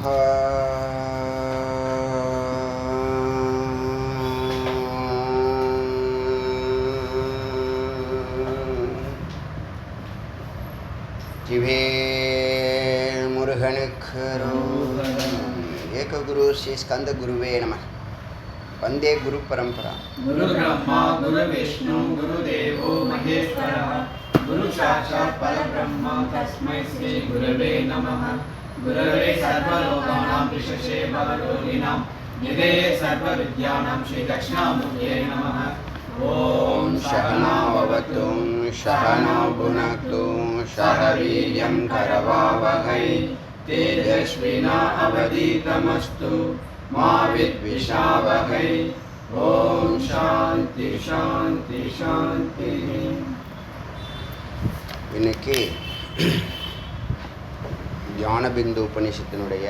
जिवेल मुरुगनुक्करो एक गुरु श्री स्कंद गुरुवे नमः। वंदे गुरु परंपरा। गुरु ब्रह्मा गुरु विष्णु गुरुदेवो महेश्वरः गुरु साक्षात् परब्रह्म तस्मै श्री गुरवे नमः। गुरवे सर्वलोकानां विशेषे भवरोगिणां निधये सर्वविद्यानां श्री दक्षिणामूर्तये नमः। ओम सहना भवतु सहनौ भुनक्तु सह वीर्यं करवावहै तेजस्विनावधीतमस्तु मा विद्विषावहै। ओम शांति शांति शांति। இன்னைக்கு ஞானபிந்து உபநிஷத்தினுடைய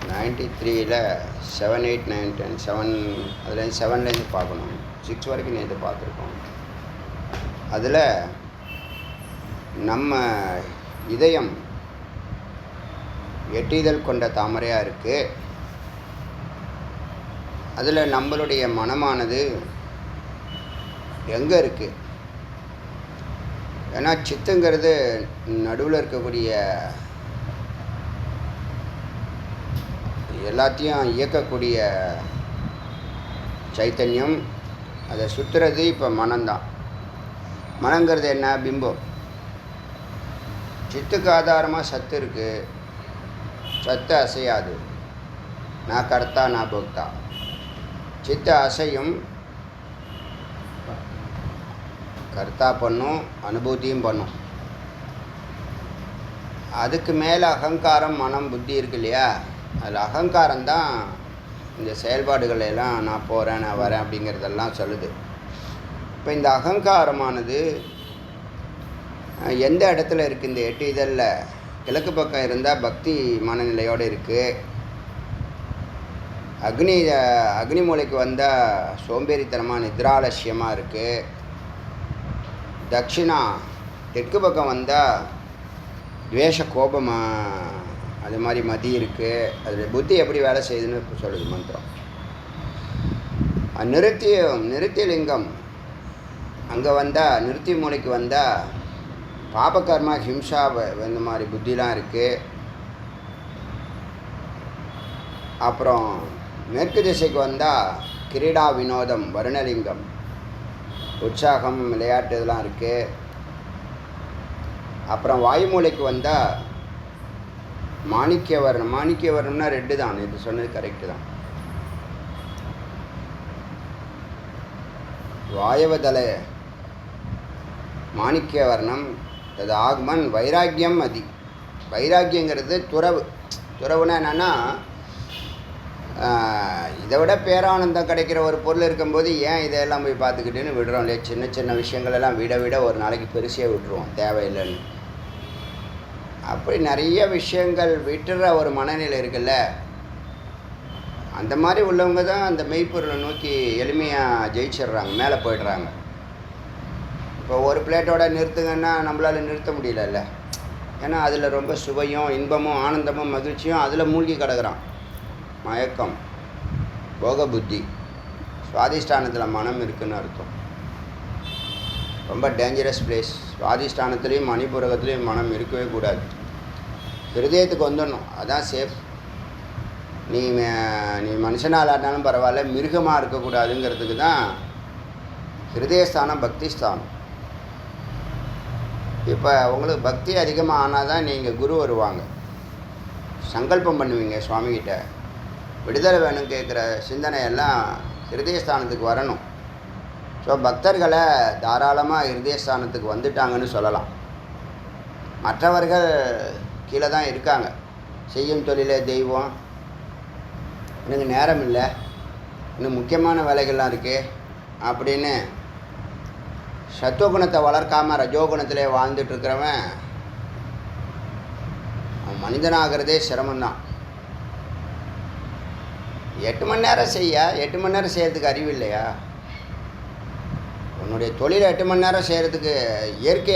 93ல் 7, 8, 9, 10 7 அதில் 7லேருந்து பார்க்கணும். 6 வரைக்கும் நேற்று பார்த்துருக்கோம். அதில் நம்ம இதயம் எட்டிதழ் கொண்ட தாமரையாக இருக்குது. அதில் நம்மளுடைய மனமானது எங்கே இருக்குது? ஏன்னா சித்துங்கிறது நடுவில் இருக்கக்கூடிய எல்லாத்தையும் இயக்கக்கூடிய சைத்தன்யம். அதை சுற்றுறது இப்போ மனம்தான். மனங்கிறது என்ன? பிம்பம். சித்துக்கு ஆதாரமாக சத்து இருக்குது. சத்து அசையாது. நான் கர்த்தா நான் போக்தா. சித்து அசையும், கர்த்தா பண்ணும், அனுபூதியும் பண்ணும். அதுக்கு மேலே அகங்காரம் மனம் புத்தி இருக்கு இல்லையா? அதில் அகங்காரம்தான் இந்த செயல்பாடுகள் எல்லாம் நான் போகிறேன் நான் வரேன் அப்படிங்கிறதெல்லாம் சொல்லுது. இப்போ இந்த அகங்காரமானது எந்த இடத்துல இருக்குது? இந்த 8 இதழில் கிழக்கு பக்கம் இருந்தால் பக்தி மனநிலையோடு இருக்குது. அக்னி மூலைக்கு வந்தால் சோம்பேறித்தனமாக நித்ராலட்சியமாக இருக்குது. தட்சிணா தெற்கு பக்கம் வந்தால் துவேஷ கோபமாக அது மாதிரி மதி இருக்குது. அதில் புத்தி எப்படி வேலை செய்யுதுன்னு இப்போ சொல்லுது மந்திரம். நிறுத்திய லிங்கம் அங்கே வந்தால் நிறுத்திய மூலைக்கு வந்தால் பாபகர்மா ஹிம்சா இந்த மாதிரி புத்திலாம் இருக்குது. அப்புறம் மேற்கு திசைக்கு வந்தால் கிரீடா வினோதம் வருணலிங்கம் உற்சாகம் விளையாட்டு இதெல்லாம் இருக்குது. அப்புறம் வாயுமூலைக்கு வந்தால் மாணிக்கவர்ணம். மாணிக்கவர்ணம்னா ரெட்டு தான். இது சொன்னது கரெக்டு தான். வாயவதல மாணிக்கவர்ணம். அது ஆக்மன் வைராக்கியம் அதி. வைராக்கியங்கிறது துறவு. துறவுனா என்னென்னா இதை விட பேரானந்தம் கிடைக்கிற ஒரு பொருள் இருக்கும்போது ஏன் இதையெல்லாம் போய் பார்த்துக்கிட்டுன்னு விடுறோம் இல்லையா? சின்ன சின்ன விஷயங்களெல்லாம் விட ஒரு நாளைக்கு பெருசியாக விட்டுருவோம் தேவையில்லைன்னு. அப்படி நிறைய விஷயங்கள் விட்டுற ஒரு மனநிலை இருக்குல்ல, அந்த மாதிரி உள்ளவங்க தான் அந்த மெய்ப்பொருளை நோக்கி எளிமையாக ஜெயிச்சிடுறாங்க, மேலே போயிடுறாங்க. இப்போ ஒரு பிளேட்டோட நிறுத்துங்கன்னா நம்மளால் நிறுத்த முடியலல்ல. ஏன்னா அதில் ரொம்ப சுவையும் இன்பமும் ஆனந்தமும் மகிழ்ச்சியும் அதில் மூழ்கி கிடக்குறான். மயக்கம், போக புத்தி, சுவாதிஷ்டானத்தில் மனம் இருக்குதுன்னு அர்த்தம். ரொம்ப டேஞ்சரஸ் பிளேஸ். சுவாதிஷ்டானத்துலேயும் மணிபூரகத்துலேயும் மனம் இருக்கவே கூடாது. ஹிருதயத்துக்கு வந்துடணும், அதான் சேஃப். நீ மனுஷனால் ஆடினாலும் பரவாயில்ல, மிருகமாக இருக்கக்கூடாதுங்கிறதுக்கு தான் ஹிருதயஸ்தானம் பக்தி ஸ்தானம். இப்போ உங்களுக்கு பக்தி அதிகமாக ஆனால் தான் நீங்கள் குரு வருவாங்க. சங்கல்பம் பண்ணுவீங்க சுவாமிகிட்ட. விடுதலை வேணும் கேட்குற சிந்தனையெல்லாம் ஹிருதயஸ்தானத்துக்கு வரணும். ஸோ பக்தர்களை தாராளமாக ஹிருதயஸ்தானத்துக்கு வந்துட்டாங்கன்னு சொல்லலாம். மற்றவர்கள் கீழே தான் இருக்காங்க. செய்யும் தொழிலே தெய்வம், எனக்கு நேரம் இல்லை, இன்னும் முக்கியமான வேலைகள்லாம் இருக்குது அப்படின்னு சத்துவகுணத்தை வளர்க்காமல் ரஜோகுணத்திலே வாழ்ந்துட்டுருக்கிறவன் அவன் மனிதனாகிறதே சிரமந்தான். 8 மணி நேரம் 8 மணி நேரம் செய்யறதுக்கு அறிவு இல்லையா? உன்னுடைய தொழிலை 8 மணி நேரம் செய்கிறதுக்கு இயற்கை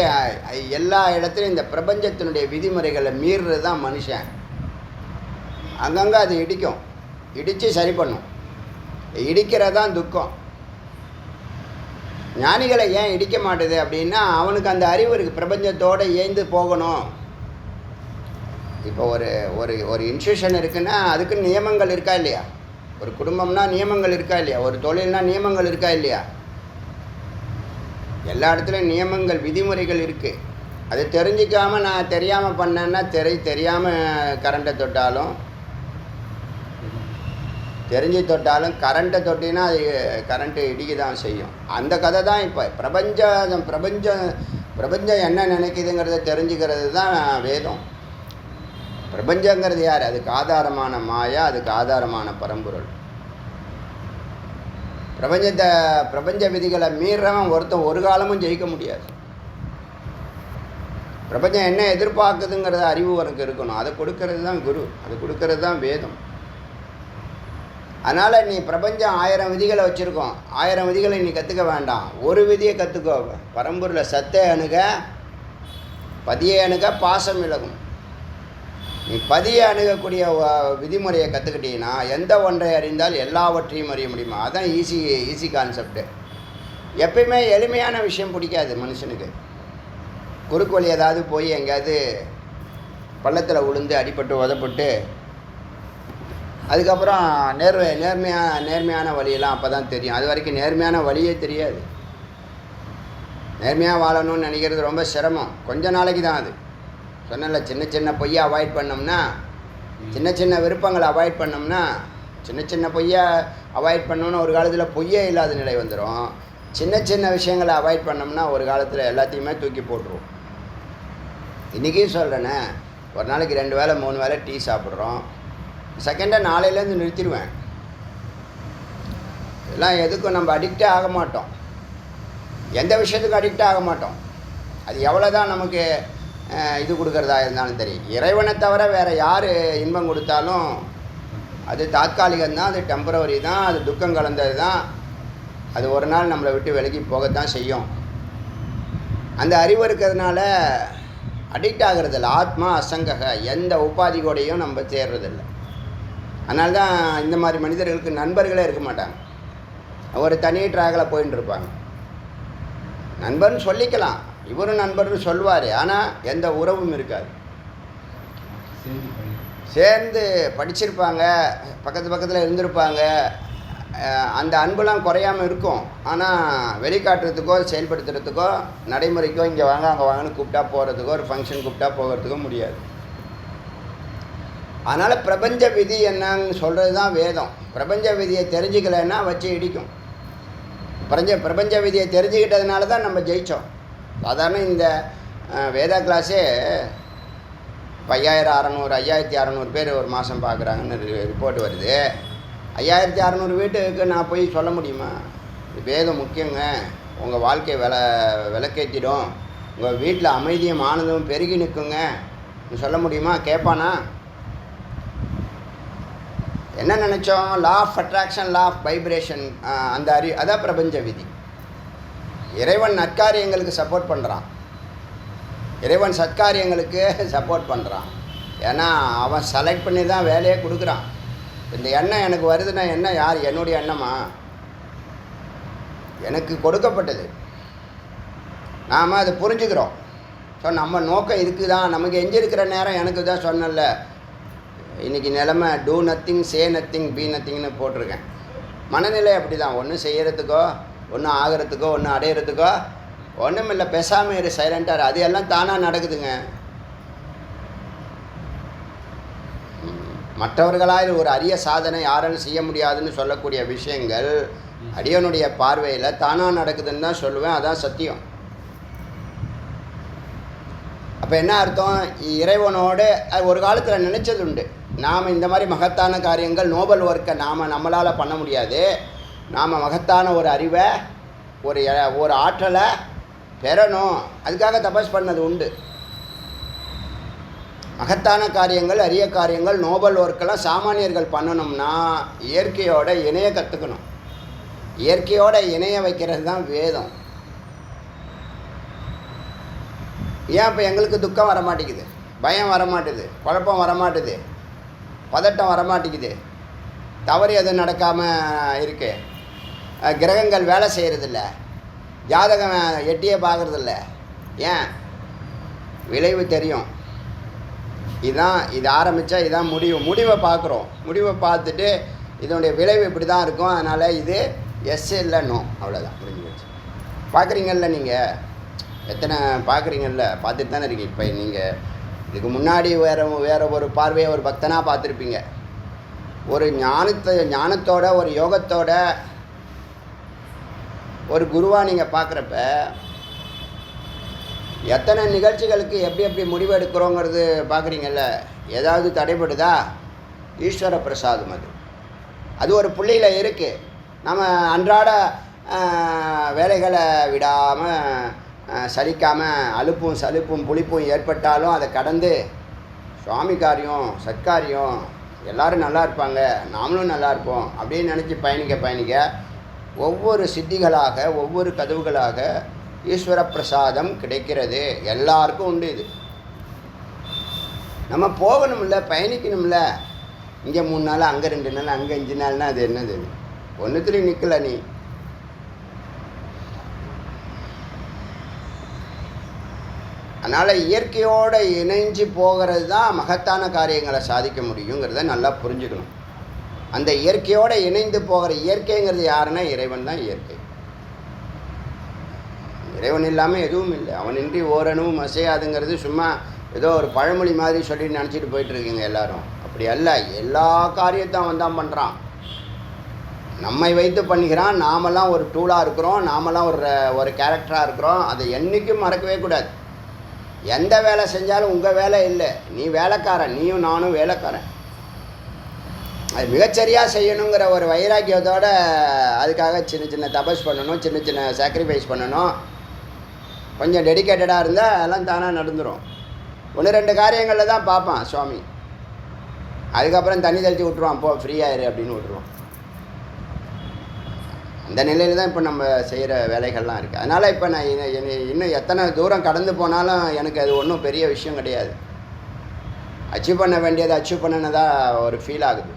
எல்லா இடத்துலையும் இந்த பிரபஞ்சத்தினுடைய விதிமுறைகளை மீறுறது தான் மனுஷன். அங்கங்கே அது இடிக்கும், இடித்து சரி பண்ணும். இடிக்கிறது தான் துக்கம். ஞானிகளை ஏன் இடிக்க மாட்டுது அப்படின்னா அவனுக்கு அந்த அறிவு இருக்குது, பிரபஞ்சத்தோடு ஏந்து போகணும். இப்போ ஒரு ஒரு ஒரு இன்ஸ்டியூஷன் இருக்குன்னா அதுக்கு நியமங்கள் இருக்கா இல்லையா? ஒரு குடும்பம்னா நியமங்கள் இருக்கா இல்லையா? ஒரு தொழில்னா நியமங்கள் இருக்கா இல்லையா? எல்லா இடத்துலையும் நியமங்கள் விதிமுறைகள் இருக்குது. அது தெரிஞ்சிக்காமல் நான் தெரியாமல் பண்ணேன்னா தெரியாமல் கரண்ட்டை தொட்டாலும், தெரிஞ்சு தொட்டாலும் கரண்ட்டை தொட்டினா அது கரண்ட்டு இடிக்க தான் செய்யும். அந்த கதை தான் இப்போ பிரபஞ்சம் என்ன நினைக்குதுங்கிறத தெரிஞ்சுக்கிறது தான் வேதம். பிரபஞ்சங்கிறது யார்? அதுக்கு ஆதாரமான மாயா, அதுக்கு ஆதாரமான பரம்பொருள். பிரபஞ்ச விதிகளை மீறவன் ஒருத்தன் ஒரு காலமும் ஜெயிக்க முடியாது. பிரபஞ்சம் என்ன எதிர்பார்க்குதுங்கிறத அறிவு உனக்கு இருக்கணும். அதை கொடுக்கறது தான் குரு, அது கொடுக்கறது தான் வேதம். அதனால் நீ பிரபஞ்சம் 1000 விதிகளை வச்சுருக்கோம், 1000 விதிகளை நீ கற்றுக்க வேண்டாம். ஒரு விதியை கற்றுக்கோ. பரம்பொருளை சத்தை அணுக, பதியை அணுக, பாசம் விலகும். நீ பதியை அணுகக்கூடிய விதிமுறையை கற்றுக்கிட்டீங்கன்னா எந்த ஒன்றை அறிந்தால் எல்லாவற்றையும் அறிய முடியுமா? அதுதான் ஈஸி கான்செப்டு. எப்பயுமே எளிமையான விஷயம் பிடிக்காது மனுஷனுக்கு. குறுக்கு வழி ஏதாவது போய் எங்கேயாவது பள்ளத்தில் விழுந்து அடிபட்டு உதப்பட்டு அதுக்கப்புறம் நேர்மையான வழியெல்லாம் அப்போ தான் தெரியும். அது வரைக்கும் நேர்மையான வழியே தெரியாது. நேர்மையாக வாழணும்னு நினைக்கிறது ரொம்ப சிரமம். கொஞ்ச நாளைக்கு தான் அது. சொன்னல, சின்ன பொய்யை அவாய்ட் பண்ணோம்னா, சின்ன விருப்பங்களை அவாய்ட் பண்ணோம்னா, சின்ன பொய்யை அவாய்ட் பண்ணோன்னு ஒரு காலத்தில் பொய்யே இல்லாத நிலை வந்துடும். சின்ன விஷயங்களை அவாய்ட் பண்ணோம்னா ஒரு காலத்தில் எல்லாத்தையுமே தூக்கி போட்டுருவோம். இன்றைக்கி சொல்கிறேன்னே, ஒரு நாளைக்கு 2 வேளை 3 வேளை டீ சாப்பிட்றோம். செகண்டாக நாளையிலேருந்து நிறுத்திடுவேன். எல்லாம் எதுக்கும் நம்ம அடிக்டே ஆக மாட்டோம். எந்த விஷயத்துக்கும் அடிக்ட் ஆக மாட்டோம். அது எவ்வளோ தான் நமக்கு இது கொடுக்குறதா இருந்தாலும் தெரியும். இறைவனை தவிர வேறு யார் இன்பம் கொடுத்தாலும் அது தாத்காலிகம்தான், அது டெம்பரவரி தான், அது துக்கம் கலந்தது தான். அது ஒரு நாள் நம்மளை விட்டு விலகி போகத்தான் செய்யும். அந்த அறிவு இருக்கிறதுனால அடிக்ட் ஆகிறதில்ல. ஆத்மா அசங்கக, எந்த உபாதிகோடையும் நம்ம தேர்றதில்லை. அதனால தான் இந்த மாதிரி மனிதர்களுக்கு நண்பர்களே இருக்க மாட்டாங்க. ஒரு தனி ட்ராகில் போயின்னு இருப்பாங்க. நண்பர்னு சொல்லிக்கலாம், இவரும் நண்பர்னு சொல்வார், ஆனால் எந்த உறவும் இருக்காது. சேர்ந்து படிச்சிருப்பாங்க, பக்கத்தில் இருந்திருப்பாங்க, அந்த அன்புலாம் குறையாமல் இருக்கும். ஆனால் வெளிக்காட்டுறதுக்கோ செயல்படுத்துறதுக்கோ நடைமுறைக்கோ இங்கே வாங்க அங்கே வாங்கன்னு கூப்பிட்டா போகிறதுக்கோ ஒரு ஃபங்க்ஷன் கூப்பிட்டா போகிறதுக்கோ முடியாது. அதனால் பிரபஞ்ச விதி என்னன்னு சொல்கிறது தான் வேதம். பிரபஞ்ச விதியை தெரிஞ்சுக்கலைன்னா வச்சு இடிக்கும். பிரபஞ்ச விதியை தெரிஞ்சுக்கிட்டதுனால தான் நம்ம ஜெயித்தோம். சாதாரண இந்த வேதா கிளாஸே 5600 பேர் ஒரு மாதம் பார்க்குறாங்கன்னு ரிப்போர்ட் வருது. 5600 வீட்டுக்கு நான் போய் சொல்ல முடியுமா? வேதம் முக்கியங்க, உங்கள் வாழ்க்கை விளக்கேற்றிடும், உங்கள் வீட்டில் அமைதியும் ஆனதும் பெருகி நிற்குங்க சொல்ல முடியுமா? கேட்பானா? என்ன நினச்சோம்? Law of attraction, law of vibration, அந்த அதான் பிரபஞ்ச விதி. இறைவன் நற்காரியங்களுக்கு சப்போர்ட் பண்ணுறான், இறைவன் சத்காரியங்களுக்கு சப்போர்ட் பண்ணுறான். ஏன்னா அவன் செலக்ட் பண்ணி தான் வேலையே கொடுக்குறான். இந்த எண்ணம் எனக்கு வருதுன்னா என்ன, யார்? என்னுடைய எண்ணமா? எனக்கு கொடுக்கப்பட்டது. நாம் அதை புரிஞ்சுக்கிறோம். ஸோ நம்ம நோக்கம் இதுக்கு தான். நமக்கு எஞ்சிருக்கிற நேரம் எனக்கு தான். சொன்னல, இன்றைக்கி நிலமை do nothing, say nothing, be நத்திங்னு போட்டிருக்கேன். மனநிலை அப்படி தான். ஒன்றும் செய்கிறதுக்கோ, ஒன்றும் ஆகிறதுக்கோ, ஒன்றும் அடையிறதுக்கோ ஒன்றும் இல்லை. பேசாமல் இரு, சைலண்ட்டாக. அது எல்லாம் தானாக நடக்குதுங்க. மற்றவர்களால் ஒரு அரிய சாதனை யாராலும் செய்ய முடியாதுன்னு சொல்லக்கூடிய விஷயங்கள் அடியனுடைய பார்வையில் தானாக நடக்குதுன்னு தான் சொல்லுவேன். அதான் சத்தியம். அப்போ என்ன அர்த்தம்? இறைவனோடு ஒரு காலத்தில் நினச்சது உண்டு. நாம் இந்த மாதிரி மகத்தான காரியங்கள், நோபல் ஒர்க்கை நம்மளால் பண்ண முடியாது. நாம் மகத்தான ஒரு அறிவை, ஒரு ஆற்றலை பெறணும், அதுக்காக தபஸ் பண்ணது உண்டு. மகத்தான காரியங்கள், அரிய காரியங்கள், நோபல் ஒர்க்கெல்லாம் சாமானியர்கள் பண்ணணும்னா இயற்கையோட இணைய கற்றுக்கணும். இயற்கையோட இணைய வைக்கிறது தான் வேதம். ஏன் இப்போ எங்களுக்கு துக்கம் வரமாட்டேங்குது, பயம் வரமாட்டுது, குழப்பம் வரமாட்டுது, பதட்டம் வரமாட்டேங்குது, தவறு எதுவும் நடக்காமல் இருக்கு, கிரகங்கள் வேலை செய்கிறதில்ல, ஜாதகம் எட்டியே பார்க்குறதில்ல? ஏன்? விளைவு தெரியும். இது ஆரம்பித்தா இதான் முடிவை பார்க்குறோம். முடிவை பார்த்துட்டு இதனுடைய விளைவு இப்படி தான் இருக்கும், அதனால் இது எஸ் இல்லை நோ, அவ்வளோதான், முடிஞ்சு போச்சு. பார்க்குறீங்கல்ல நீங்கள், எத்தனை பார்க்குறீங்கல்ல, பார்த்துட்டு தானே இருக்கீங்க. இப்போ நீங்கள் இதுக்கு முன்னாடி வேறு ஒரு பார்வையை ஒரு பக்தனாக பார்த்துருப்பீங்க. ஒரு ஞானத்தோட ஒரு யோகத்தோட ஒரு குருவாக நீங்கள் பார்க்குறப்ப எத்தனை நிகழ்ச்சிகளுக்கு எப்படி முடிவு எடுக்கிறோங்கிறது பார்க்குறீங்கல்ல. ஏதாவது தடைபடுதா? ஈஸ்வர பிரசாதம் அது ஒரு புள்ளியில் இருக்குது. நம்ம அன்றாட வேலைகளை விடாமல் சலிக்காமல் அலுப்பும் சலுப்பும் புளிப்பும் ஏற்பட்டாலும் அதை கடந்து சுவாமி காரியம் சத்காரியம் எல்லோரும் நல்லா இருப்பாங்க, நாமளும் நல்லா இருப்போம் அப்படின்னு நினச்சி பயணிக்க ஒவ்வொரு சித்திகளாக ஒவ்வொரு கதவுகளாக ஈஸ்வர பிரசாதம் கிடைக்கிறது. எல்லாருக்கும் உண்டு. இது நம்ம போகணும்ல, பயணிக்கணும்ல. இங்கே 3 நாள், அங்கே 2 நாள், அங்கே 5 நாள்னா அது என்னது? ஒன்றுத்துலேயும் நிற்கல நீ. அதனால் இயற்கையோடு இணைஞ்சு போகிறது தான் மகத்தான காரியங்களை சாதிக்க முடியுங்கிறத நல்லா புரிஞ்சுக்கணும். அந்த இயற்கையோடு இணைந்து போகிற இயற்கைங்கிறது யாருன்னா இறைவன் தான் இயற்கை. இறைவன் இல்லாமல் எதுவும் இல்லை. அவனின்றி ஓரணுவும் அசையாதுங்கிறது சும்மா ஏதோ ஒரு பழமொழி மாதிரி சொல்லி நினச்சிட்டு போயிட்டுருக்கீங்க எல்லோரும். அப்படி அல்ல. எல்லா காரியத்தையும் அவன் தான் பண்ணுறான். நம்மை வைத்து பண்ணிக்கிறான். நாமெல்லாம் ஒரு டூலாக இருக்கிறோம், நாமெல்லாம் ஒரு கேரக்டராக இருக்கிறோம். அதை என்றைக்கும் மறக்கவே கூடாது. எந்த வேலை செஞ்சாலும் உங்கள் வேலை இல்லை, நீ வேலைக்காரன், நீயும் நானும் வேலைக்காரன். அது மிகச்சரியாக செய்யணுங்கிற ஒரு வைராக்கியத்தோடு அதுக்காக சின்ன தபஸ் பண்ணணும், சின்ன சாக்ரிஃபைஸ் பண்ணணும். கொஞ்சம் டெடிக்கேட்டடாக இருந்தால் அதெல்லாம் தானாக நடந்துடும். 1-2 காரியங்களில் தான் பார்ப்பான் சுவாமி. அதுக்கப்புறம் தண்ணி தெளித்து விட்ருவான், போ ஃப்ரீயாயிரு அப்படின்னு விட்ருவான். அந்த நிலையில் தான் இப்போ நம்ம செய்கிற வேலைகள்லாம் இருக்குது. அதனால் இப்போ நான் இன்னும் எத்தனை தூரம் கடந்து போனாலும் எனக்கு அது ஒன்றும் பெரிய விஷயம் கிடையாது. அச்சீவ் பண்ண வேண்டியதை அச்சீவ் பண்ணினதாக ஒரு ஃபீல் ஆகுது.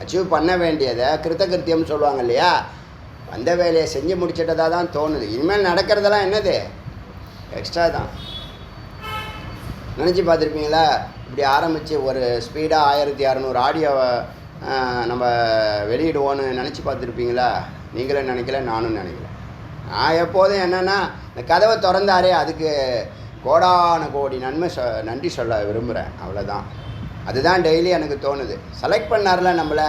அச்சீவ் பண்ண வேண்டியதை கிருத்தகிருத்தியம் சொல்லுவாங்க இல்லையா, அந்த வேலையை செஞ்சு முடிச்சிட்டதாக தான் தோணுது. இனிமேல் நடக்கிறதெல்லாம் என்னது? எக்ஸ்ட்ரா தான். நினச்சி பார்த்துருப்பீங்களா? இப்படி ஆரம்பித்து ஒரு ஸ்பீடாக 1600 ஆடியோவை நம்ம வெளியிடுவோன்னு நினச்சி பார்த்துருப்பீங்களா? நீங்களும் நினைக்கல, நானும் நினைக்கல. நான் எப்போதும் என்னென்னா, இந்த கதவை திறந்தாரே அதுக்கு கோடான கோடி நன்றி சொல்ல விரும்புகிறேன், அவ்வளோதான். அதுதான் டெய்லி எனக்கு தோணுது. செலக்ட் பண்ணார்ல நம்மளை,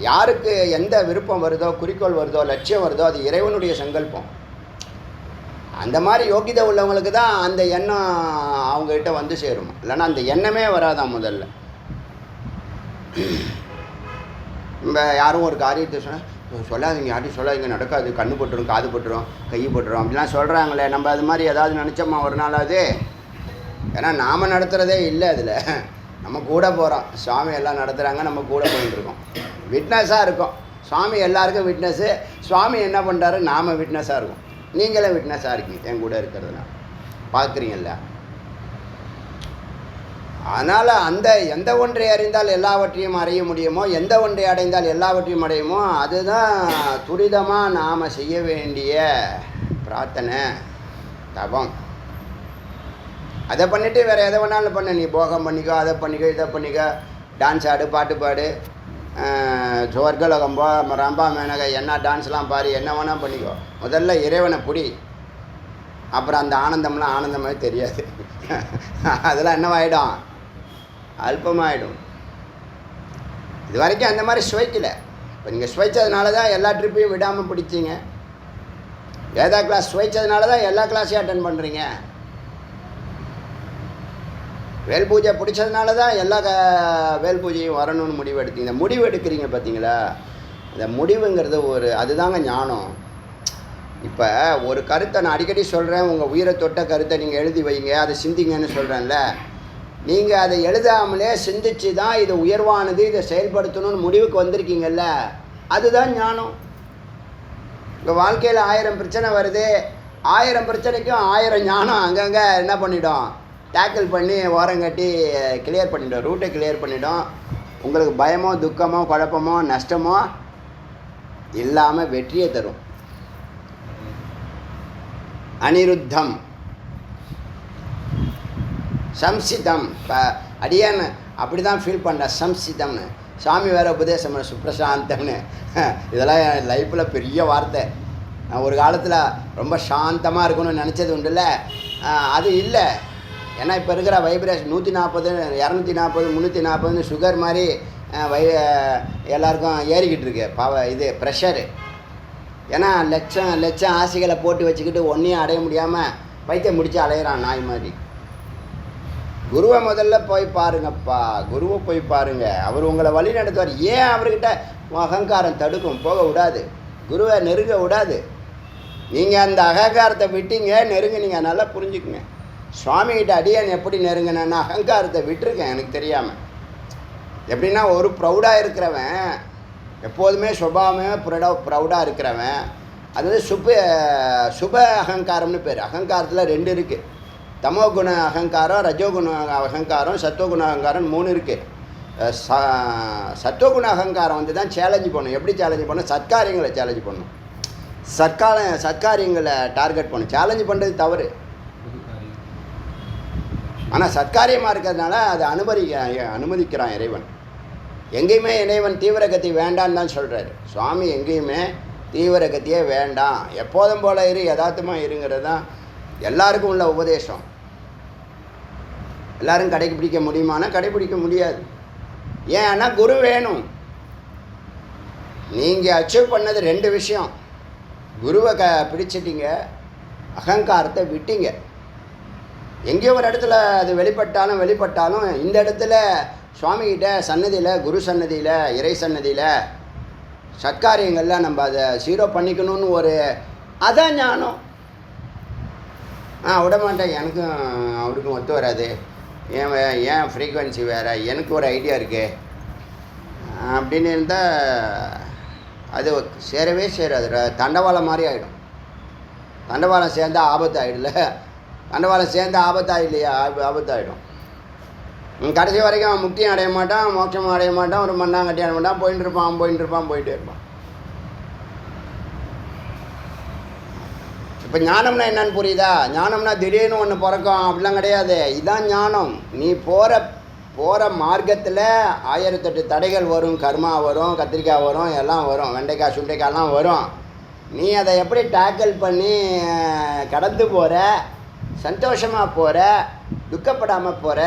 யாருக்கு எந்த விருப்பம் வருதோ, குறிக்கோள் வருதோ, லட்சியம் வருதோ, அது இறைவனுடைய சங்கல்பம். அந்த மாதிரி யோகிதை உள்ளவங்களுக்கு தான் அந்த எண்ணம் அவங்ககிட்ட வந்து சேரும். இல்லைன்னா அந்த எண்ணமே வராதான் முதல்ல. நம்ம யாரும் ஒரு காரியத்தை சொல்லாதீங்க, யார்ட்டையும் சொல்லாதீங்க, நடக்காது, கண்ணு போட்டுரும், காது போட்டுரும், கை போட்டுரும் அப்படிலாம் சொல்கிறாங்களே. நம்ம அது மாதிரி ஏதாவது நினச்சோமா ஒரு நாளாவது? ஏன்னா நாம் நடத்துகிறதே இல்லை. அதில் நம்ம கூட போகிறோம். சுவாமி எல்லாம் நடத்துகிறாங்க, நம்ம கூட போயிட்டுருக்கோம், விட்னஸாக இருக்கோம். சுவாமி எல்லாருக்கும் விட்னஸ்ஸு. சுவாமி என்ன பண்ணுறாரு, நாம் விட்னஸாக இருக்கோம். நீங்களே விட்னஸாக இருக்கீங்க என் கூட இருக்கிறதுனால, பார்க்குறீங்கல்ல. அதனால் அந்த எந்த ஒன்றை அறிந்தால் எல்லாவற்றையும் அறிய முடியுமோ, எந்த ஒன்றை அடைந்தால் எல்லாவற்றையும் அடையுமோ, அதுதான் துரிதமாக நாம் செய்ய வேண்டிய பிரார்த்தனை, தபம். அதை பண்ணிவிட்டு வேறு எதை வேணாலும் பண்ண. நீ போகம் பண்ணிக்கோ, அதை பண்ணிக்கோ, இதை பண்ணிக்கோ, டான்ஸ் ஆடு, பாட்டு பாடு, சொர்க்கலோகம் போ, ரம்பா மேனக என்ன டான்ஸ்லாம் பாரு, என்ன வேணால் பண்ணிக்கோ. முதல்ல இறைவனை பிடி. அப்புறம் அந்த ஆனந்தம்லாம் ஆனந்தமாக தெரியாது. அதெல்லாம் என்னவாயிடும்? அல்பமாகிடும். இது வரைக்கும் அந்த மாதிரி சுவைக்கலை. இப்போ நீங்கள் சுவைச்சதுனால தான் எல்லா ட்ரிப்பையும் விடாமல் பிடிச்சிங்க. வேதா கிளாஸ் சுவைச்சதுனால தான் எல்லா கிளாஸையும் அட்டன் பண்ணுறீங்க. வேல் பூஜை பிடிச்சதுனால தான் எல்லா வேல் பூஜையும் வரணும்னு முடிவு எடுத்தீங்க. இந்த முடிவு எடுக்கிறீங்க பார்த்தீங்களா, இந்த முடிவுங்கிறது அதுதாங்க ஞானம். இப்போ ஒரு கருத்தை நான் அடிக்கடி சொல்கிறேன், உங்கள் உயிரை தொட்ட கருத்தை நீங்கள் எழுதி வைங்க, அதை சிந்திங்கன்னு சொல்கிறேன்ல. நீங்கள் அதை எழுதாமலே சிந்திச்சு தான் இது உயர்வானது, இதை செயல்படுத்தணும்னு முடிவுக்கு வந்திருக்கீங்கல்ல, அதுதான் ஞானம். உங்கள் வாழ்க்கையில் 1000 பிரச்சனை வருது, 1000 பிரச்சனைக்கும் 1000 ஞானம் அங்கங்கே என்ன பண்ணிடும், டேக்கிள் பண்ணி ஓரம் கட்டி கிளியர் பண்ணிடும், ரூட்டை கிளியர் பண்ணிடும். உங்களுக்கு பயமோ துக்கமோ குழப்பமோ நஷ்டமோ இல்லாமல் வெற்றியை தரும். அனிருத்தம் சம்சிதம். இப்போ அடியான் அப்படி தான் ஃபீல் பண்ணுறேன், சம்சிதம்னு. சாமி வேறு உபதேசம் பண்ண சுப்ரசாந்தம்னு. இதெல்லாம் என் லைஃப்பில் பெரிய வார்த்தை. நான் ஒரு காலத்தில் ரொம்ப சாந்தமாக இருக்கணும்னு நினச்சது உண்டுல்ல, அது இல்லை. ஏன்னா இப்போ இருக்கிற வைப்ரேஷன் 140 240 340 சுகர் மாதிரி எல்லாருக்கும் ஏறிக்கிட்டு இருக்கு இது ப்ரெஷரு. ஏன்னா லட்சம் ஆசைகளை போட்டு வச்சுக்கிட்டு ஒன்றையும் அடைய முடியாமல் பைத்தியம் முடித்து அலையிறான் நாய் மாதிரி. குருவை முதல்ல போய் பாருங்கப்பா, குருவை போய் பாருங்கள், அவர் உங்களை வழி நடத்துவார். ஏன் அவர்கிட்ட அகங்காரம் தடுக்கும், போக விடாது, குருவை நெருங்க விடாது. நீங்கள் அந்த அகங்காரத்தை விட்டீங்க, நெருங்குனீங்க. நல்லா புரிஞ்சுக்குங்க. சுவாமிகிட்ட அடியான் எப்படி நெருங்கினேன்னா அகங்காரத்தை விட்டுருக்கேன் எனக்கு தெரியாமல். எப்படின்னா ஒரு ப்ரௌடாக இருக்கிறவன் எப்போதுமே சுபாவமே ப்ரௌடாக இருக்கிறவன், அது வந்து சுப அகங்காரம்னு பேர். அகங்காரத்தில் 2 இருக்குது. தமோகுண அகங்காரம், ரஜோகுண அகங்காரம், சத்துவகுண அகங்காரம் 3 இருக்குது. சத்துவகுண அகங்காரம் வந்து தான் சேலஞ்சு பண்ணும். எப்படி சேலஞ்சு பண்ணும்? சத்காரியங்களை சேலஞ்சு பண்ணும். சத்காரியங்களை டார்கெட் பண்ணும். சேலஞ்சு பண்ணுறது தவறு. ஆனால் சத்காரியமாக இருக்கிறதுனால அதை அனுமதிக்கிறான் இறைவன். எங்கேயுமே இறைவன் தீவிரகதி வேண்டான்னு தான் சொல்கிறாரு சுவாமி. எங்கேயுமே தீவிரகத்தியே வேண்டாம், எப்போதும் போல இரு, யதார்த்தமாக இருங்கிறது தான் எல்லாருக்கும் உள்ள உபதேசம். எல்லோரும் கடைபிடிக்க முடியுமானா கடைபிடிக்க முடியாது. ஏன்னா குரு வேணும். நீங்கள் அச்சீவ் பண்ணது 2 விஷயம். குருவை பிடிச்சிட்டிங்க, அகங்காரத்தை விட்டீங்க. எங்கேயோ ஒரு இடத்துல அது வெளிப்பட்டாலும் இந்த இடத்துல சுவாமிகிட்ட சன்னதியில், குரு சன்னதியில், இறை சன்னதியில் சத்காரியங்களில் நம்ம அதை 0 பண்ணிக்கணும்னு ஒரு அதான் ஞானம். விடமாட்டேன், எனக்கும் அவருக்கும் ஒத்து வராது, ஏன் ஃப்ரீக்குவென்சி வேறு, எனக்கு ஒரு ஐடியா இருக்குது அப்படின்னு இருந்தால் அது சேரவே சேராது. தண்டவாளம் மாதிரி ஆகிடும். தண்டவாளம் சேர்ந்தால் ஆபத்து ஆகிடல, தண்டவாளம் சேர்ந்தால் ஆபத்தாயில்லையா, ஆபத்தாகிடும். கடைசி வரைக்கும் அவன் முக்தியும் அடைய மாட்டான், மோட்சமும் அடைய மாட்டான், ஒரு மண்ணாங்கட்டி அடைய மாட்டான், போயிட்டே இருப்பான். இப்போ ஞானம்னா என்னன்னு புரியுதா? ஞானம்னா திடீர்னு ஒன்று பிறக்கும் அப்படிலாம் கிடையாது. இதுதான் ஞானம். நீ போகிற மார்க்கத்தில் 1008 தடைகள் வரும், கர்மா வரும், கத்திரிக்காய் வரும், எல்லாம் வரும், வெண்டைக்காய் சுண்டைக்காய்லாம் வரும். நீ அதை எப்படி டேக்கிள் பண்ணி கடந்து போகிற, சந்தோஷமாக போகிற, துக்கப்படாமல் போகிற,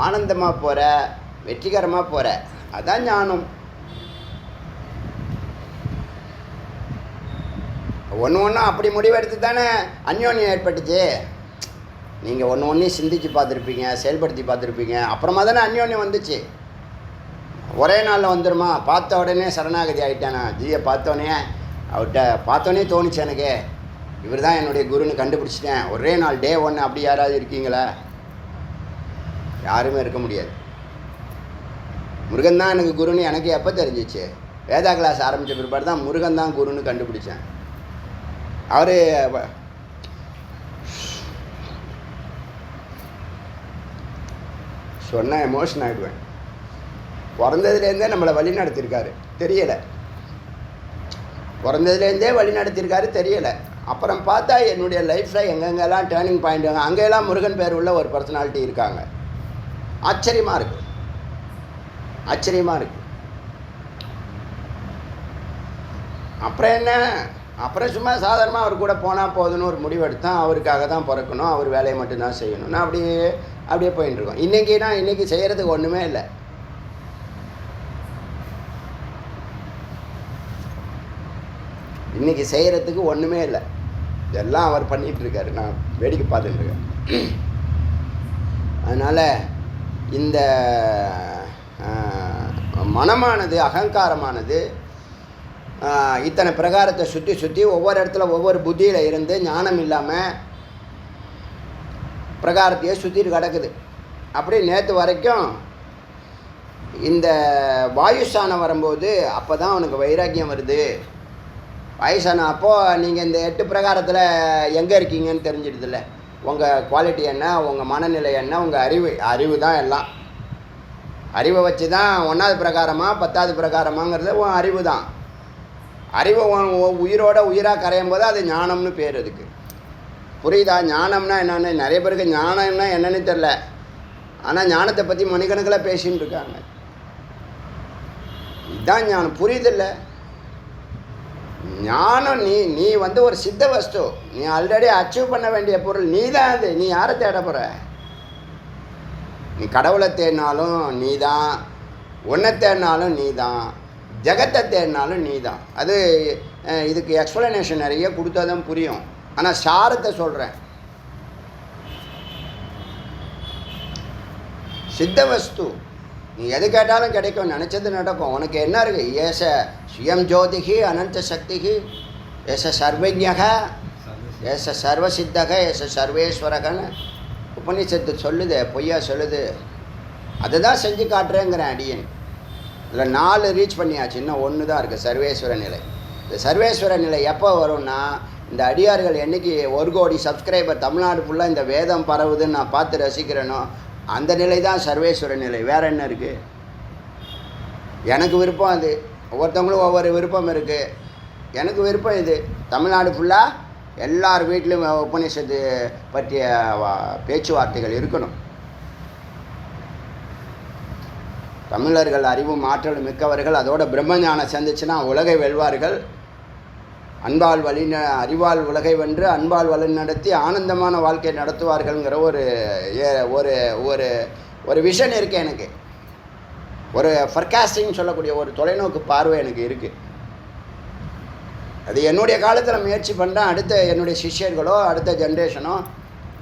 ஆனந்தமாக போகிற, வெற்றிகரமாக போகிற, அதான் ஞானம். ஒன்று அப்படி முடிவெடுத்து தானே அந்யோன்யம் ஏற்பட்டுச்சு. நீங்கள் ஒன்றையும் சிந்திச்சு பார்த்துருப்பீங்க, செயல்படுத்தி பார்த்துருப்பீங்க, அப்புறமா தானே அந்யோன்யம் வந்துச்சு. ஒரே நாளில் வந்துடுமா? பார்த்த உடனே சரணாகதி ஆகிட்டானா? ஜியை அவர்கிட்ட பார்த்தோன்னே தோணுச்சு எனக்கு, இவர் தான் என்னுடைய குருன்னு கண்டுபிடிச்சிட்டேன். ஒரே நாள் டே 1 அப்படி யாராவது இருக்கீங்களா? யாருமே இருக்க முடியாது. முருகன் தான் எனக்கு குருன்னு எனக்கு எப்போ தெரிஞ்சிச்சு? வேதா கிளாஸ் ஆரம்பித்த பிற்பாடு தான் முருகன் தான் குருன்னு கண்டுபிடிச்சேன். அவர் சொன்னால் எமோஷன் ஆகிடுவேன். பிறந்ததுலேருந்தே நம்மளை வழி நடத்தியிருக்காரு, தெரியலை. பிறந்ததுலேருந்தே வழி நடத்தியிருக்காரு, தெரியலை. அப்புறம் பார்த்தா என்னுடைய லைஃப்பில் எங்கெங்கெல்லாம் டேர்னிங் பாயிண்ட், அங்கெல்லாம் முருகன் பேர் உள்ள ஒரு பர்சனாலிட்டி இருக்காங்க. ஆச்சரியமாக இருக்குது. அப்புறம் என்ன, அப்புறம் சும்மா சாதாரணமாக அவர் கூட போனால் போதுன்னு ஒரு முடிவெடுத்தான். அவருக்காக தான் பிறக்கணும், அவர் வேலையை மட்டும்தான் செய்யணும். நான் அப்படியே போயின்னு இருக்கோம். இன்றைக்கி செய்கிறதுக்கு ஒன்றுமே இல்லை. இன்றைக்கி செய்கிறதுக்கு ஒன்றுமே இல்லை. இதெல்லாம் அவர் பண்ணிகிட்ருக்காரு, நான் வேடிக்கை பார்த்துட்டுருக்கேன். அதனால் இந்த மனமானது, அகங்காரமானது இத்தனை பிரகாரத்தை சுற்றி ஒவ்வொரு இடத்துல ஒவ்வொரு புத்தியில் இருந்து ஞானம் இல்லாமல் பிரகாரத்தையே சுற்றிட்டு கிடக்குது. அப்படி நேற்று வரைக்கும் இந்த வாயுஸ்தானம் வரும்போது அப்போ தான் அவனுக்கு வைராக்கியம் வருது. வயசான அப்போது நீங்கள் இந்த 8 பிரகாரத்தில் எங்கே இருக்கீங்கன்னு தெரிஞ்சிடுதில்ல. உங்கள் குவாலிட்டி என்ன, உங்கள் மனநிலை என்ன, உங்கள் அறிவு தான் எல்லாம். அறிவை வச்சு தான் 1வது பிரகாரமா 10வது பிரகாரமாங்கிறது உன் அறிவு தான். அறிவு உயிரோட உயிராக கரையும் போது அது ஞானம்னு பேர். அதுக்கு புரியுதா? ஞானம்னா என்னென்னு நிறைய பேருக்கு ஞானம்னா என்னன்னு தெரில. ஆனால் ஞானத்தை பற்றி மணிக்கணக்கில் பேசின்னு இருக்காங்க. இதுதான் ஞானம். புரியுதில்ல? ஞானம் நீ வந்து ஒரு சித்த வஸ்து. நீ ஆல்ரெடி அச்சீவ் பண்ண வேண்டிய பொருள் நீ தான். அது நீ யாரை தேட போகிற? நீ கடவுளை தேடினாலும் நீ தான், ஒன்றை தேடினாலும் நீ தான், ஜெகத்தை தேடினாலும் நீ தான். அது இதுக்கு எக்ஸ்ப்ளனேஷன் நிறைய கொடுத்தா தான் புரியும். ஆனால் சாரத்தை சொல்கிறேன். சித்த வஸ்து. நீ எது கேட்டாலும் கிடைக்கும், நினச்சது நடக்கும். உனக்கு என்ன இருக்குது? ஏச சுயம் ஜோதிகி அனந்த சக்திகி, ஏச சர்வஜக, ஏச சர்வசித்தக, ஏச சர்வேஸ்வரகன்னு உபநிஷத்து சொல்லுது. பொய்யா சொல்லுது. அதை தான் செஞ்சு காட்டுறேங்கிறேன் அடியன். இதில் 4 ரீச் பண்ணியாச்சு, இன்னும் 1 தான் இருக்குது, சர்வேஸ்வர நிலை. இந்த சர்வேஸ்வர நிலை எப்போ வரும்னா, இந்த அடியார்கள் என்றைக்கு 1 கோடி சப்ஸ்கிரைபர் தமிழ்நாடு ஃபுல்லாக இந்த வேதம் பரவுதுன்னு நான் பார்த்து ரசிக்கிறேனோ அந்த நிலை தான் சர்வேஸ்வர நிலை. வேறு என்ன இருக்குது? எனக்கு விருப்பம் அது. ஒவ்வொருத்தவங்களும் ஒவ்வொரு விருப்பம் இருக்குது. எனக்கு விருப்பம் இது. தமிழ்நாடு ஃபுல்லாக எல்லார் வீட்லேயும் உபநிஷத்து பற்றிய பேச்சுவார்த்தைகள் இருக்கணும். தமிழர்கள் அறிவும் ஆற்றலும் மிக்கவர்கள். அதோட பிரம்மஞானம் சேர்ந்துச்சுன்னா உலகை வெல்வார்கள். அன்பால் அறிவால் உலகை வென்று அன்பால் வழி நடத்தி ஆனந்தமான வாழ்க்கை நடத்துவார்கள்ங்கிற ஒரு ஒரு ஒரு விஷன் இருக்குது எனக்கு. ஒரு ஃபர்காஸ்டிங் சொல்லக்கூடிய ஒரு தொலைநோக்கு பார்வை எனக்கு இருக்குது. அது என்னுடைய காலத்தில் முயற்சி பண்ணுறேன். அடுத்த என்னுடைய சிஷ்யர்களோ அடுத்த ஜென்ரேஷனோ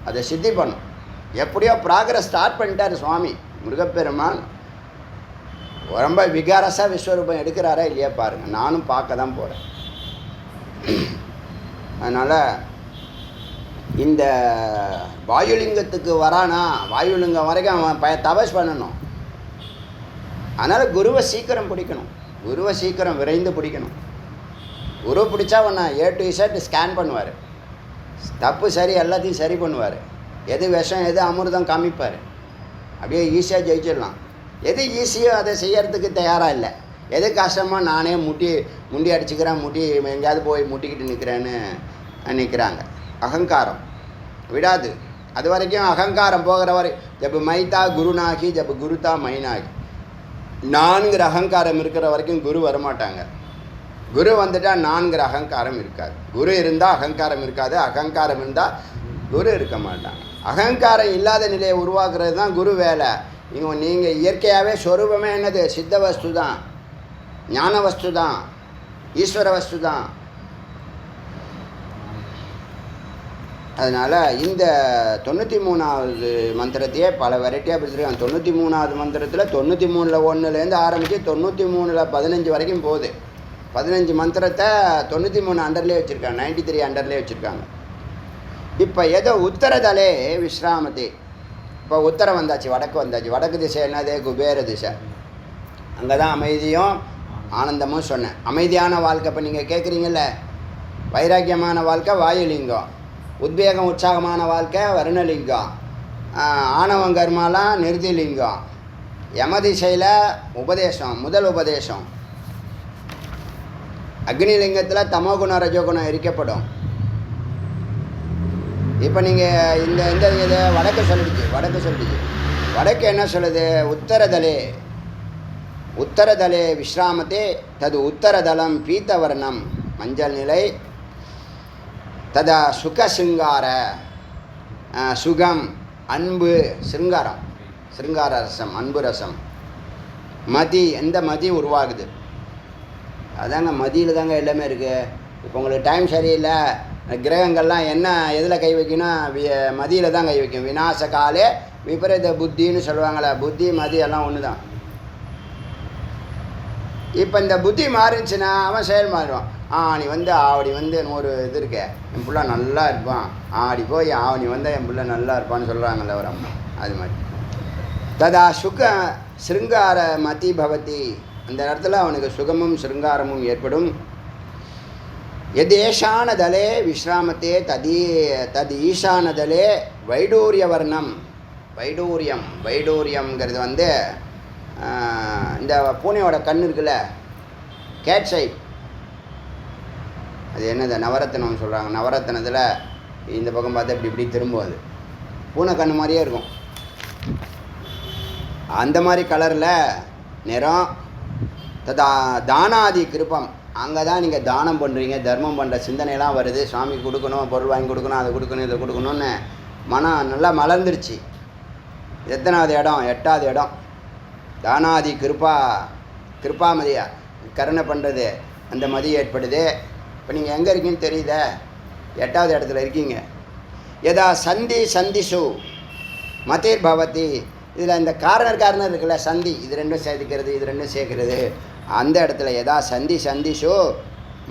அதை சித்தி பண்ணும். எப்படியோ ப்ராக்ரஸ் ஸ்டார்ட் பண்ணிட்டார் சுவாமி முருகப்பெருமான். ரொம்ப விகாரஸாக விஸ்வரூபம் எடுக்கிறாரா இல்லையா பாருங்கள். நானும் பார்க்க தான் போகிறேன். அதனால் இந்த வாயுலிங்கத்துக்கு வரானா, வாயுலிங்கம் வரைக்கும் அவன் தபஸ் பண்ணணும். அதனால் குருவை சீக்கிரம் பிடிக்கணும். குருவை சீக்கிரம் விரைந்து பிடிக்கணும். குரு பிடிச்சா அவனை A to Z ஸ்கேன் பண்ணுவார். தப்பு சரி எல்லாத்தையும் சரி பண்ணுவார். எது விஷம் எது அமிர்தம் காமிப்பார். அப்படியே ஈஸியாக ஜெயிச்சிடலாம். எது ஈஸியோ அதை செய்யறதுக்கு தயாராக இல்லை. எது கஷ்டமோ நானே முண்டி அடிச்சுக்கிறேன், எங்கேயாவது போய் முட்டிக்கிட்டு நிற்கிறேன்னு நிற்கிறாங்க. அகங்காரம் விடாது. அது வரைக்கும் அகங்காரம் போகிற வரை ஜப் மைத்தா குருநாகி ஜப் குருதா மைனாகி, நான்கிற அகங்காரம் இருக்கிற வரைக்கும் குரு வரமாட்டாங்க. குரு வந்துட்டால் நான்கிற அகங்காரம் இருக்காது. குரு இருந்தால் அகங்காரம் இருக்காது. அகங்காரம் இருந்தால் குரு இருக்க மாட்டாங்க. அகங்காரம் இல்லாத நிலையை உருவாக்குறது தான் குரு வேலை. நீங்கள் இயற்கையாகவே ஸ்வரூபமே என்னது? சித்த வஸ்து தான், ஞான வஸ்து தான், ஈஸ்வர வஸ்து தான். அதனால் இந்த 93வது மந்திரத்தையே பல வெரைட்டியாக பிடிச்சிருக்காங்க. 93வது மந்திரத்தில் 93ல் 1லேருந்து ஆரம்பித்து 93ல் 15 வரைக்கும் போகுது. 15 மந்திரத்தை 93 அண்டர்லேயே வச்சுருக்காங்க, 93 அண்டர்லேயே வச்சுருக்காங்க. இப்போ ஏதோ உத்தரதலே விஸ்ராமதி. இப்போ உத்தரம் வந்தாச்சு, வடக்கு வந்தாச்சு. வடக்கு திசை என்னது? குபேர திசை. அங்கே தான் அமைதியும் ஆனந்தமும் சொன்னேன். அமைதியான வாழ்க்கை இப்போ நீங்கள் கேட்குறீங்கல்ல, வைராக்கியமான வாழ்க்கை வாயுலிங்கம், உத்வேகம் உற்சாகமான வாழ்க்கை வருணலிங்கம், ஆணவம் கர்மாலாம் நிறுதிலிங்கம், யமதிசையில் உபதேசம், முதல் உபதேசம், அக்னிலிங்கத்தில் தமோகுணம் ரஜோகுணம் எரிக்கப்படும். இப்போ நீங்கள் இந்த இதை வடக்கு சொல்லிடுச்சு. வடக்கு என்ன சொல்லுது? உத்தரதலே விஸ்ராமத்தே தது உத்தரதலம் பீத்தவர்ணம் மஞ்சள் நிலை, ததா சுகசிருங்கார சுகம் அன்பு சிருங்கார ரசம், அன்பு ரசம், மதி. எந்த மதி உருவாகுது? அதாங்க மதியில் தாங்க எல்லாமே இருக்குது. இப்போ உங்களுக்கு டைம் சரியில்லை, கிரகங்கள்லாம் என்ன எதில் கை வைக்கணும்? மதியில் தான் கை வைக்கும். விநாச காலே விபரீத புத்தின்னு சொல்லுவாங்களே, புத்தி மதி எல்லாம் ஒன்று தான். இப்போ இந்த புத்தி மாறிடுச்சுன்னா அவன் செயல் மாறிடுவான். ஆவணி வந்து ஆவணி வந்து ஒரு இது இருக்க, என் பிள்ளை நல்லா இருப்பான், ஆடி போய் ஆவணி வந்தால் என் பிள்ளை நல்லா இருப்பான்னு சொல்கிறாங்கல்ல ஒரு அம்மா. அது மாதிரி ததா சுக சிருங்கார மதி பவதி. அந்த இடத்துல அவனுக்கு சுகமும் சிருங்காரமும் ஏற்படும். எதேஷானதலே விஸ்ராமத்தே ததீஷானதலே வைடூரியவர்ணம். வைடூரியம்ங்கிறது வந்து இந்த பூனையோட கண் இருக்குல்ல, கேட்ஸ் ஐ, அது என்னது நவரத்னம்னு சொல்கிறாங்க. நவரத்னத்தில் இந்த பக்கம் பார்த்தா இப்படி இப்படி திரும்பும், அது பூனை கண் மாதிரியே இருக்கும். அந்த மாதிரி கலரில் நிறம். தானாதி கிருப்பம், அங்கே தான் நீங்கள் தானம் பண்ணுறீங்க, தர்மம் பண்ணுற சிந்தனையெல்லாம் வருது. சுவாமிக்கு கொடுக்கணும், பொருள் வாங்கி கொடுக்கணும், அதை கொடுக்கணும், இதை கொடுக்கணும்னு மனம் நல்லா மலர்ந்துருச்சு. எத்தனாவது இடம்? 8வது இடம். தானாதி கிருப்பாமதியா, கருணை பண்ணுறது, அந்த மதி ஏற்படுது. இப்போ நீங்கள் எங்கே இருக்கீங்கன்னு தெரியுதே, 8வது இடத்துல இருக்கீங்க. எதா சந்திஷு மதிர் பவதி, இதில் இந்த கார்னர் இருக்குல்ல, சந்தி, இது ரெண்டும் சேர்த்துக்கிறது, இது ரெண்டும் சேர்க்கிறது. அந்த இடத்துல எதா சந்திஷு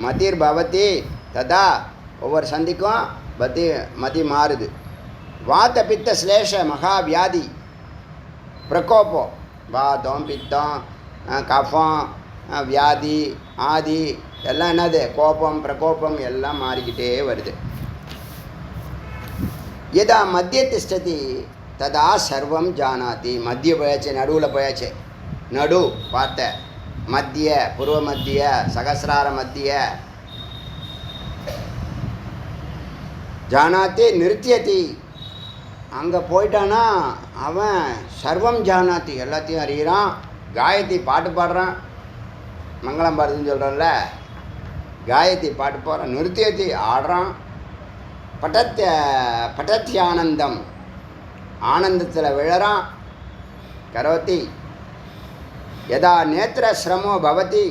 மதிர் பவதி ததா, ஒவ்வொரு சந்திக்கும் மதி மாறுது. வாத்த பித்த ஸ்லேஷ மகாவியாதி பிரகோபம், வாதம் பித்தம் கஃபம் வியாதி ஆதி எல்லாம் என்னது, கோபம் பிரகோபம் எல்லாம் மாறிக்கிட்டே வருது. எதா மத்திய திஷ்டதி ததா சர்வம் ஜானாதி. மத்திய போயாச்சு, நடுவில் போயாச்சு. நடு பார்த்த, மத்திய, பூர்வ மத்திய, சகசிரார மத்திய. ஜானாதி நிறுத்தியதி, அங்கே போயிட்டானா அவன் சர்வம் ஜானாதி, எல்லாத்தையும் அறிகிறான். காயத்ரி பாட்டு பாடுறான், மங்களம் பாடுதுன்னு சொல்கிறான்ல, காயத்ரி பாட்டு பாடுறான். நிறுத்தியதி ஆடுறான். பட்டத்தியானந்தம், ஆனந்தத்தில் விழறான். கரோத்தி எதா நேத்திர சிரமோ பவதி,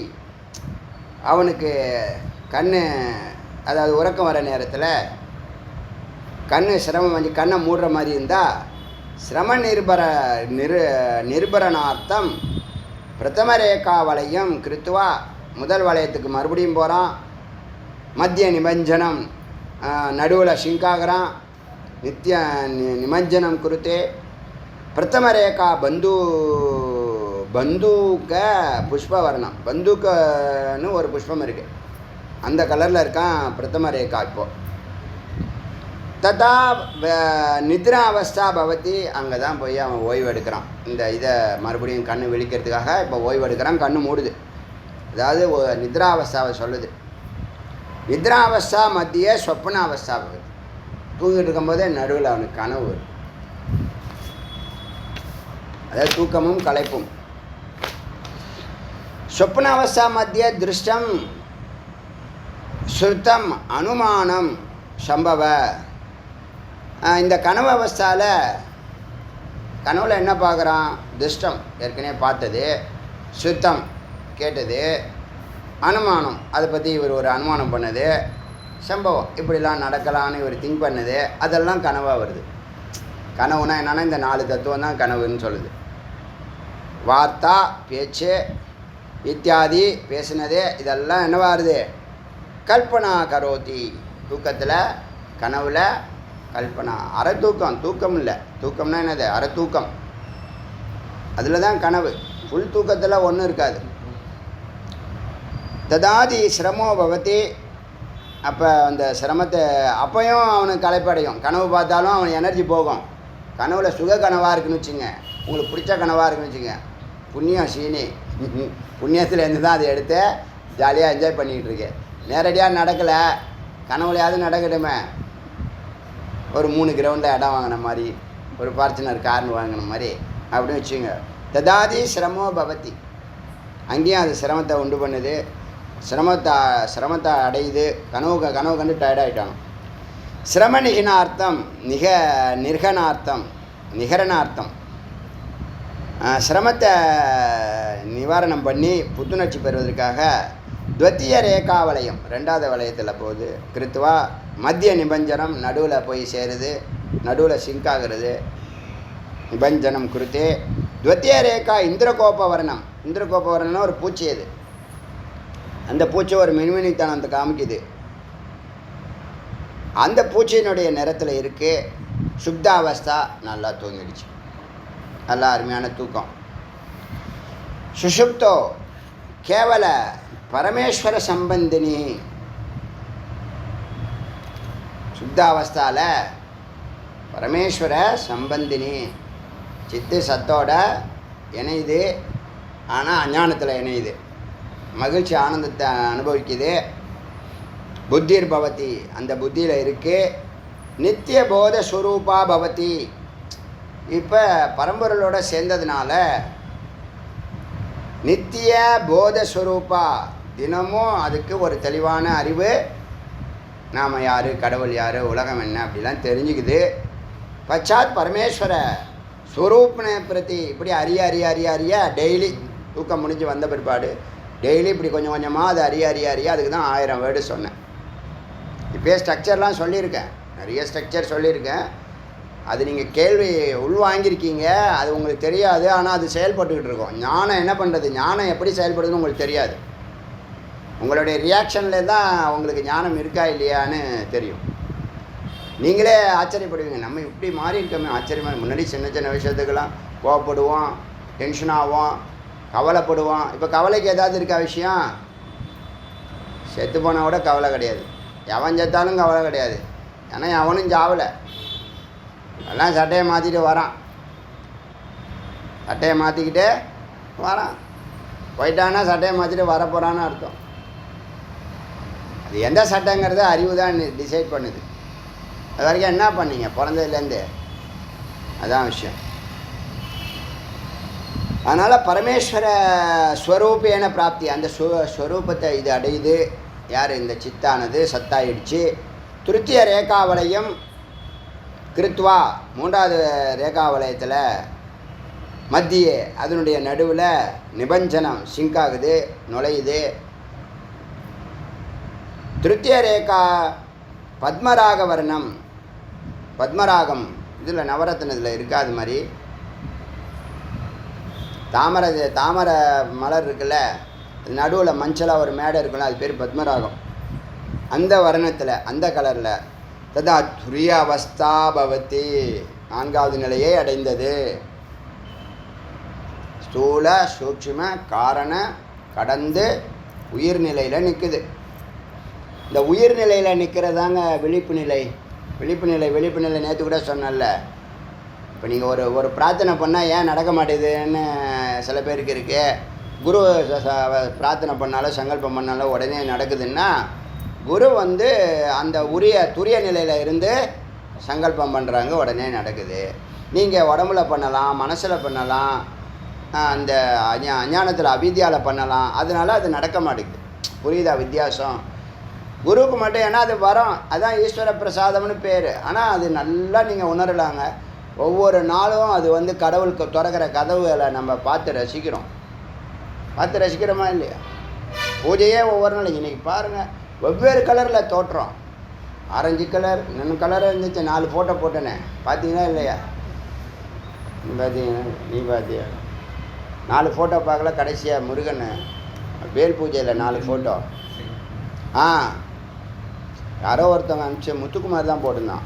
அவனுக்கு கண், அதாவது உறக்கம் வர நேரத்தில் கண் சிரமம் வந்து கண்ணை மூடுற மாதிரி இருந்தால், சிரம நிர்பரணார்த்தம் பிரதம ரேகா வளையம் கிருத்துவா, முதல் வளையத்துக்கு மறுபடியும் போகிறான். மத்திய நிமஞ்சனம், நடுவில் ஷிங்காகிறான். நித்திய நிமஞ்சனம் குருத்தே பிரதம ரேகா பந்தூக்க புஷ்பவர்ணம், பந்தூக்கன்னு ஒரு புஷ்பம் இருக்குது, அந்த கலரில் இருக்கான் பிரதம ரேகா. இப்போது ததா நித்ரா அவஸ்தா பவதி, அங்கே தான் போய் அவன் ஓய்வு எடுக்கிறான். இந்த இதை மறுபடியும் கண்ணு விழிக்கிறதுக்காக இப்போ ஓய்வு எடுக்கிறான். கண்ணு மூடுது, அதாவது நித்ரா அவஸ்தாவை சொல்லுது. நித்ரா அவஸ்தா மத்திய சொப்பன அவஸ்தா பவதி, தூங்கிட்டு இருக்கும்போதே நடுவில் அவனுக்கு கனவு வரும். அதாவது தூக்கமும் களைப்பும். சொப்பன அவஸ்தா மத்திய திருஷ்டம் ஸ்ருதம் அனுமானம் சம்பவ. இந்த கனவு அவஸ்தாவில் கனவில் என்ன பார்க்குறான்? திருஷ்டம் ஏற்கனவே பார்த்தது, சுத்தம் கேட்டது, அனுமானம் அதை பற்றி இவர் ஒரு அனுமானம் பண்ணது, சம்பவம் இப்படிலாம் நடக்கலான்னு இவர் திங்க் பண்ணது, அதெல்லாம் கனவாக வருது. கனவுனா என்னென்னா இந்த 4 தத்துவம் தான் கனவுன்னு சொல்லுது. வார்த்தா பேச்சு இத்தியாதி பேசினது இதெல்லாம் என்னவா வருது? கல்பனா கரோதி. தூக்கத்தில் கனவில் கல்பனா, அரை தூக்கம், தூக்கம் இல்லை. தூக்கம்னா என்னது? அரை தூக்கம், அதில் தான் கனவு. ஃபுல் தூக்கத்தில் ஒன்றும் இருக்காது. ததாதி சிரமோ பவதி, அப்போ அந்த சிரமத்தை அப்பையும் அவனுக்கு களைப்படையும். கனவு பார்த்தாலும் அவன் எனர்ஜி போகும். கனவில் சுக கனவாக இருக்குன்னு வச்சுங்க, உங்களுக்கு பிடிச்ச கனவாக இருக்குன்னு வச்சுங்க, புண்ணியம் சீனி, புண்ணியத்துலேருந்து தான் அதை எடுத்து ஜாலியாக என்ஜாய் பண்ணிக்கிட்டு இருக்கேன். நேரடியாக நடக்கலை, கனவுலையாவது நடக்கட்டுமே. ஒரு 3 கிரவுண்டில் இடம் வாங்கின மாதிரி, ஒரு ஃபார்ச்சுனர் கார்னு வாங்கின மாதிரி அப்படின்னு வச்சுங்க. ததாதி சிரமோ பவதி, அங்கேயும் அது சிரமத்தை உண்டு பண்ணுது, சிரமத்தை அடையுது. கனவு கண்டு டயர்டாகிட்டாங்க. சிரம நிகனார்த்தம் நிகரணார்த்தம் சிரமத்தை நிவாரணம் பண்ணி புத்துணர்ச்சி பெறுவதற்காக துவத்திய ரேகா வளையம் 2வது வளையத்தில் போகுது. கிருத்துவா மத்திய நிபஞ்சனம், நடுவில் போய் சேருது, நடுவில் சிங்க் ஆகிறது. நிபஞ்சனம் குருத்தே துவத்திய ரேகா இந்திரகோப வர்ணம். இந்திரகோப வர்ணம்னா ஒரு பூச்சி, அது அந்த பூச்சி ஒரு மின்மினித்தனத்தை காமிக்குது. அந்த பூச்சியினுடைய நிறத்தில் இருக்குது. சுப்தாவஸ்தா, நல்லா தூங்கிடுச்சு, நல்லா அருமையான தூக்கம். சுஷுப்தோ கேவல பரமேஸ்வர சம்பந்தினி, சுத்தாவஸ்தாவில் பரமேஸ்வர சம்பந்தினி சித்து சத்தோட இணையுது. ஆனால் அஞ்ஞானத்தில் இணையுது. மகிழ்ச்சி ஆனந்தத்தை அனுபவிக்குது. புத்திர் பவதி, அந்த புத்தியில் இருக்குது. நித்திய போத ஸ்வரூபா பவதி. இப்போ பரம்பொருளோட சேர்ந்ததுனால நித்திய போத ஸ்வரூபா, தினமும் அதுக்கு ஒரு தெளிவான அறிவு, நாம் யார், கடவுள் யார், உலகம் என்ன அப்படிலாம் தெரிஞ்சுக்குது. பச்சாத் பரமேஸ்வர ஸ்வரூப்ன பிரதி இப்படி அறிய அறிய அறிய அறிய டெய்லி தூக்கம் முடிஞ்சு வந்த பிற்பாடு டெய்லி இப்படி கொஞ்சம் கொஞ்சமாக அது அறிய அறிய அறிய, அதுக்கு தான் 1000 வேர்டு சொன்னேன். இப்போயே ஸ்ட்ரக்சர்லாம் சொல்லியிருக்கேன், நிறைய ஸ்ட்ரக்சர் சொல்லியிருக்கேன். அது நீங்கள் கேள்வி உள்வாங்கியிருக்கீங்க, அது உங்களுக்கு தெரியாது. ஆனால் அது செயல்பட்டுக்கிட்டு இருக்கோம். ஞானம் என்ன பண்ணுறது, ஞானம் எப்படி செயல்படுதுன்னு உங்களுக்கு தெரியாது. உங்களுடைய ரியாக்ஷனில் தான் உங்களுக்கு ஞானம் இருக்கா இல்லையான்னு தெரியும். நீங்களே ஆச்சரியப்படுவீங்க, நம்ம இப்படி மாறி இருக்கோமே ஆச்சரியமாக. முன்னாடி சின்ன சின்ன விஷயத்துக்கெல்லாம் கோவப்படுவோம், டென்ஷன் ஆகும், கவலைப்படுவோம். இப்போ கவலைக்கு ஏதாவது இருக்கா விஷயம்? செத்து போனால் கூட கவலை கிடையாது, எவன் செத்தாலும் கவலை கிடையாது. ஏன்னா அவனும் சாவலை, எல்லாம் சட்டையை மாற்றிட்டு வரான், சட்டையை மாற்றிக்கிட்டே வரான். போயிட்டான்னா சட்டையை மாற்றிட்டு வரப்போகிறான்னு அர்த்தம். அது எந்த சட்டைங்கிறத அறிவு தான் டிசைட் பண்ணுது. அது வரைக்கும் என்ன பண்ணீங்க பிறந்ததுலேருந்து? அதான் விஷயம். அதனால் பரமேஸ்வர ஸ்வரூபேன பிராப்தி, அந்த ஸ்வரூபத்தை இது அடையுது. யார்? இந்த சித்தானது சத்தாயிடுச்சு. திருத்திய ரேகாவலயம் கிருத்வா, 3வது ரேகாவலயத்தில் மத்தியே அதனுடைய நடுவில் நிபஞ்சனம் சிங்க் ஆகுது, நுழையுது. திருத்திய ரேகா பத்மராக வர்ணம், பத்மராகம் இதில் நவரத்னத்தில் இருக்காது மாதிரி தாமரை மலர் இருக்குல்ல, அது நடுவில் மஞ்சளாக ஒரு மேடை இருக்குல்ல, அது பேர் பத்மராகம். அந்த வர்ணத்தில், அந்த கலரில் ததா துரிய அவஸ்தா பவதி, 4வது நிலையை அடைந்தது. ஸ்தூல சூட்சும காரண கடந்து உயிர்நிலையில் நிற்குது. இந்த உயிர்நிலையில் நிற்கிறதாங்க விழிப்பு நிலை. விழிப்பு நிலை நேற்று கூட சொன்னல. இப்போ நீங்கள் ஒரு பிரார்த்தனை பண்ணால் ஏன் நடக்க மாட்டேதுன்னு சில பேருக்கு இருக்கு. குரு பிரார்த்தனை பண்ணாலும் சங்கல்பம் பண்ணாலும் உடனே நடக்குதுன்னா, குரு அந்த துரிய நிலையில் இருந்து சங்கல்பம் பண்ணுறாங்க, உடனே நடக்குது. நீங்கள் உடம்புல பண்ணலாம், மனசில் பண்ணலாம், அந்த அஞ்ஞானத்தில் அவித்யாவில் பண்ணலாம், அதனால அது நடக்க மாட்டேங்குது. புரியுதா வித்தியாசம்? குருவுக்கு மட்டும், ஏன்னா அது வரும், அதான் ஈஸ்வர பிரசாதம்னு பேர். ஆனால் அது நல்லா நீங்கள் உணரலாங்க. ஒவ்வொரு நாளும் அது கடவுளுக்கு திறக்கிற கதவுகளை நம்ம பார்த்து ரசிக்கிறோமா இல்லையா? பூஜையே ஒவ்வொரு நாளைக்கு இன்றைக்கி பாருங்கள், வெவ்வேறு கலரில் தோற்றம். ஆரஞ்சு கலர், இன்னொன்று கலராக இருந்துச்சு. 4 ஃபோட்டோ போட்டேனே, பார்த்தீங்களா இல்லையா? நீ பார்த்தியா? 4 ஃபோட்டோ பார்க்கல. கடைசியாக முருகன் வேல் பூஜையில் 4 ஃபோட்டோ. யாரோ ஒருத்தவங்க அனுப்பிச்சு, முத்துக்குமார் தான் போட்டிருந்தான்.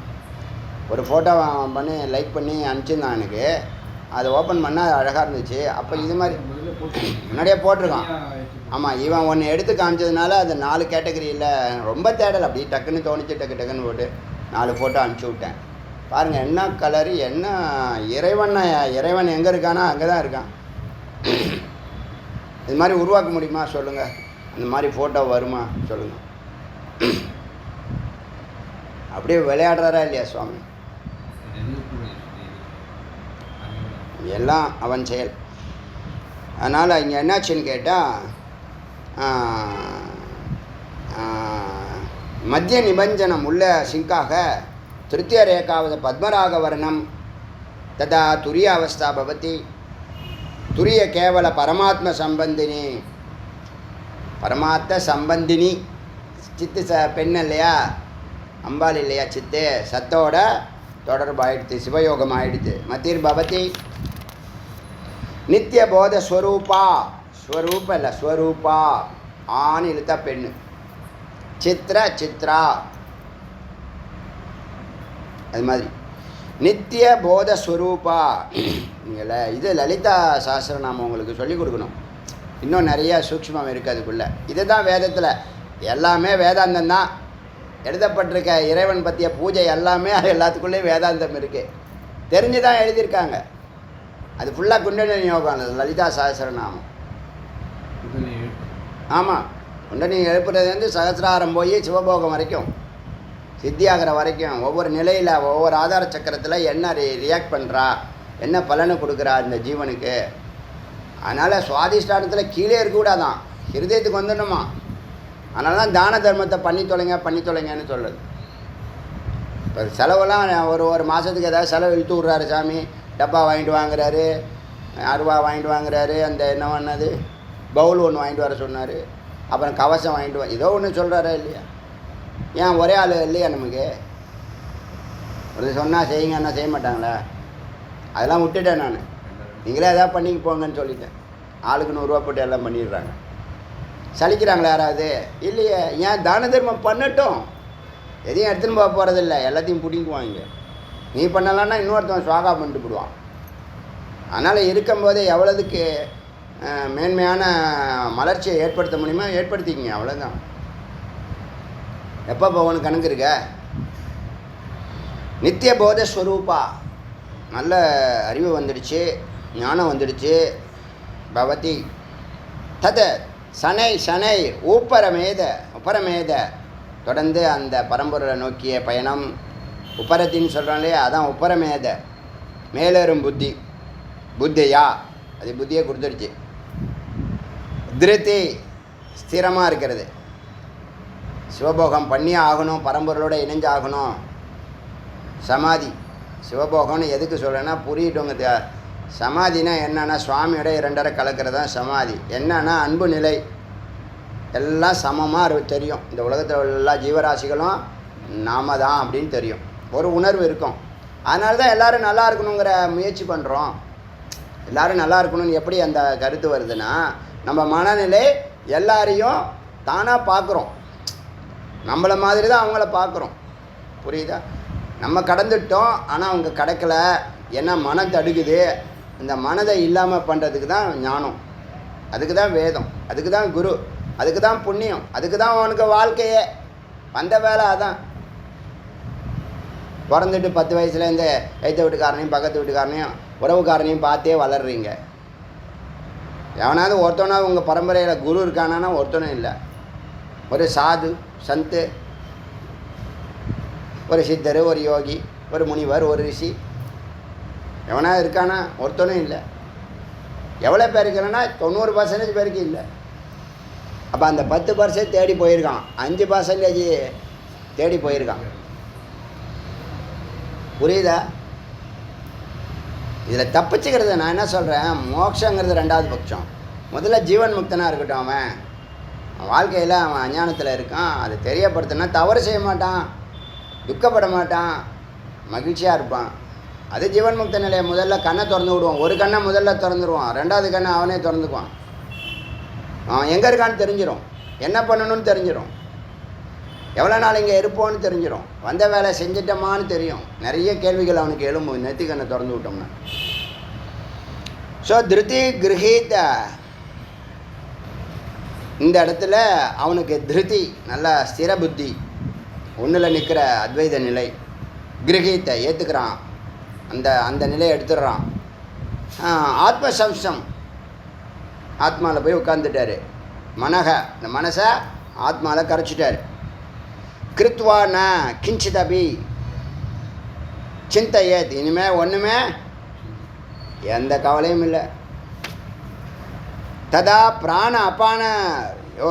ஒரு ஃபோட்டோ பண்ணி லைக் பண்ணி அனுப்பிச்சிருந்தான் எனக்கு. அதை ஓப்பன் பண்ணால் அழகாக இருந்துச்சு. அப்போ இது மாதிரி முன்னாடியே போட்டிருக்கான். ஆமாம், இவன் ஒன்று எடுத்து காமிச்சதுனால அது 4 கேட்டகரியில் ரொம்ப தேடலை. அப்படி டக்குன்னு தோணிச்சு, டக்குன்னு போட்டு 4 ஃபோட்டோ அனுப்பிச்சி விட்டேன். பாருங்கள் என்ன கலரு, என்ன இறைவன் எங்கே இருக்கானா அங்கே தான் இருக்கான். இது மாதிரி உருவாக்க முடியுமா சொல்லுங்கள்? அந்த மாதிரி ஃபோட்டோ வருமா சொல்லுங்கள்? அப்படியே விளையாடுறாரா இல்லையா சுவாமி? எல்லாம் அவன் செயல். அதனால் இங்கே என்னாச்சுன்னு கேட்டால், மத்திய நிபஞ்சனம் உள்ள சிங்காக திருத்திய ரேகாவது பத்மராக வர்ணம் ததா துரிய அவஸ்தா பவதி. துரிய கேவல பரமாத்ம சம்பந்தினி, பரமாத்ம சம்பந்தினி. சித்து பெண் இல்லையா, அம்பாள் இல்லையா, சித்து சத்தோட தொடர்பு ஆயிடுச்சு, சிவயோகம் ஆயிடுச்சு. மத்திர் பவதி நித்திய போத ஸ்வரூபா, ஸ்வரூப இல்லை ஸ்வரூபா, ஆண் இழுத்தா பெண்ணு. சித்ரா அது மாதிரி நித்திய போத ஸ்வரூபா. நீங்கள் இது லலிதா சாஸ்திரநாமம் உங்களுக்கு சொல்லிக் கொடுக்கணும். இன்னும் நிறைய சூக்ஷ்மம் இருக்குது அதுக்குள்ளே. இதுதான் வேதத்தில் எல்லாமே வேதாந்தம் தான். எழுதப்பட்டிருக்க இறைவன் பற்றிய பூஜை எல்லாமே அது எல்லாத்துக்குள்ளேயும் வேதாந்தம் இருக்குது. தெரிஞ்சு தான் எழுதியிருக்காங்க. அது ஃபுல்லாக குண்டலினி யோகம், அது லலிதா சஹஸ்ரநாமம். ஆமாம், குண்டலினி எழுப்புறது வந்து சகசிராரம் போய் சிவபோகம் வரைக்கும், சித்தியாகிற வரைக்கும், ஒவ்வொரு நிலையில் ஒவ்வொரு ஆதார சக்கரத்தில் என்ன ரியாக்ட் பண்ணுறா, என்ன பலனை கொடுக்குறா இந்த ஜீவனுக்கு. அதனால் சுவாதிஷ்டானத்தில் கீழே இருக்கக்கூடாதான், ஹிருதயத்துக்கு வந்துடணுமா. அதனால தான் தான தர்மத்தை பண்ணி தொலைங்கன்னு சொல்லுது. இப்போ செலவெல்லாம் ஒரு மாதத்துக்கு ஏதாவது செலவு இழுத்து விட்றாரு சாமி. டப்பா வாங்கிட்டு வாங்குறாரு, அருவா வாங்கிட்டு வாங்குறாரு, அந்த என்ன பண்ணது பவுல் ஒன்று வாங்கிட்டு வர சொன்னார், அப்புறம் கவசம் வாங்கிட்டு ஏதோ ஒன்று சொல்கிறாரா இல்லையா? ஏன் ஒரே ஆள் இல்லையா நமக்கு? ஒரு சொன்னால் செய்யுங்கன்னா செய்ய மாட்டாங்களா? அதெல்லாம் விட்டுட்டேன் நான். நீங்களே எதாவது பண்ணிக்கு போங்கன்னு சொல்லிட்டேன். ஆளுக்கு 100 ரூபா போட்டு எல்லாம் பண்ணிடுறாங்க. சலிக்கிறாங்களா யாராவது? இல்லையே. ஏன் தான தர்மம் பண்ணட்டும், எதையும் எடுத்துன்னு போக போகிறதில்ல, எல்லாத்தையும் பிடிங்குவாங்க. நீ பண்ணலான்னா இன்னொருத்தவன் சுவாகா பண்ணிட்டு போடுவான். அதனால் இருக்கும்போதே எவ்வளோதுக்கு மேன்மையான மலர்ச்சியை ஏற்படுத்த முடியுமோ ஏற்படுத்திக்கிங்க, அவ்வளோதான். எப்போ போகணும் கணக்கு இருக்க? நித்திய போத ஸ்வரூபா, நல்ல அறிவு வந்துடுச்சு, ஞானம் வந்துடுச்சு. பவதி தத சனை சனை உப்பரமேத தொடர்ந்து அந்த பரம்பொருளை நோக்கிய பயணம். உப்பரத்தின்னு சொல்கிறோம் இல்லையா, அதான் உப்பரமேத, மேலேறும் புத்தியா, அது புத்தியை கொடுத்துருச்சு. திருத்தி, ஸ்திரமாக இருக்கிறது. சிவபோகம் பண்ணி ஆகணும், பரம்பொருளோட இணைஞ்சு ஆகணும். சமாதி, சிவபோகம்னு எதுக்கு சொல்கிறேன்னா புரியட்டோங்க. சமாதினா என்னன்னா சுவாமியோட 2 கலக்கிறது தான் சமாதி. என்னன்னா அன்பு நிலை, எல்லாம் சமமாக தெரியும். இந்த உலகத்தில் உள்ள எல்லா ஜீவராசிகளும் நாம தான் அப்படின்னு தெரியும், ஒரு உணர்வு இருக்கும். அதனால தான் எல்லோரும் நல்லா இருக்கணுங்கிற முயற்சி பண்ணுறோம். எல்லோரும் நல்லா இருக்கணும்னு எப்படி அந்த கருத்து வருதுன்னா, நம்ம மனநிலை எல்லாரையும் தானாக பார்க்குறோம், நம்மளை மாதிரி தான் அவங்கள பார்க்குறோம். புரியுதா? நம்ம கடந்துட்டோம், ஆனால் அவங்க கடக்கல. ஏன்னா மனம் தடுக்குது. இந்த மனதை இல்லாமல் பண்ணுறதுக்கு தான் ஞானம், அதுக்கு தான் வேதம், அதுக்கு தான் குரு, அதுக்கு தான் புண்ணியம், அதுக்கு தான் அவனுக்கு வாழ்க்கையே. வந்த வேலை அதான். பிறந்துட்டு 10 வயசுலேருந்து எய்த்த வீட்டுக்காரனையும் பக்கத்து வீட்டுக்காரனையும் உறவுக்காரனையும் பார்த்தே வளர்றீங்க. எவனாவது ஒருத்தனாவது உங்கள் பரம்பரையில் குரு இருக்கானா? ஒருத்தனும் இல்லை. ஒரு சாது சந்து, ஒரு சித்தர், ஒரு யோகி, ஒரு முனிவர், ஒரு ரிஷி, எவனா இருக்கானா? ஒருத்தனும் இல்லை. எவ்வளோ பேர் இருக்கிறேன்னா 90% பேருக்கு இல்லை. அப்போ அந்த 10% தேடி போயிருக்கான், 5% தேடி போயிருக்கான். புரியுதா? இதில் தப்பிச்சுக்கிறது நான் என்ன சொல்கிறேன், மோட்சங்கிறது 2வது பட்சம். முதல்ல ஜீவன் முக்தனாக இருக்கட்டும். அவன் வாழ்க்கையில் அவன் அஞ்ஞானத்தில் இருக்கான், அதை தெரியப்படுத்தினா தவறு செய்ய மாட்டான், துக்கப்பட மாட்டான், மகிழ்ச்சியாக இருப்பான். அது ஜீவன் முக்த நிலையை. முதல்ல கண்ணை திறந்து விடுவான். ஒரு கண்ணை முதல்ல திறந்துடுவான், 2வது கண்ணை அவனே திறந்துக்குவான். அவன் எங்கே இருக்கான்னு தெரிஞ்சிடும், என்ன பண்ணணும்னு தெரிஞ்சிடும், எவ்வளோ நாள் இங்கே இருப்போன்னு தெரிஞ்சிடும், வந்த வேலை செஞ்சிட்டோமான்னு தெரியும். நிறைய கேள்விகள் அவனுக்கு எழும்பும் நெத்தி கண்ணை திறந்து விட்டோம்னா. ஸோ திருதி கிரகீத, இந்த இடத்துல அவனுக்கு திருதி, நல்ல ஸ்திர புத்தி, ஒன்றில் நிற்கிற அத்வைத நிலை. கிரகீத்தை ஏற்றுக்கிறான், அந்த நிலையை எடுத்துடுறான். ஆத்மசம்சம், ஆத்மாவில் போய் உட்காந்துட்டார். இந்த மனசை ஆத்மாவில் கரைச்சிட்டார். கிருத்வா ந கிஞ்சிதபி சிந்தையேத், இனிமேல் ஒன்றுமே எந்த கவலையும் இல்லை. ததா பிராண அப்பான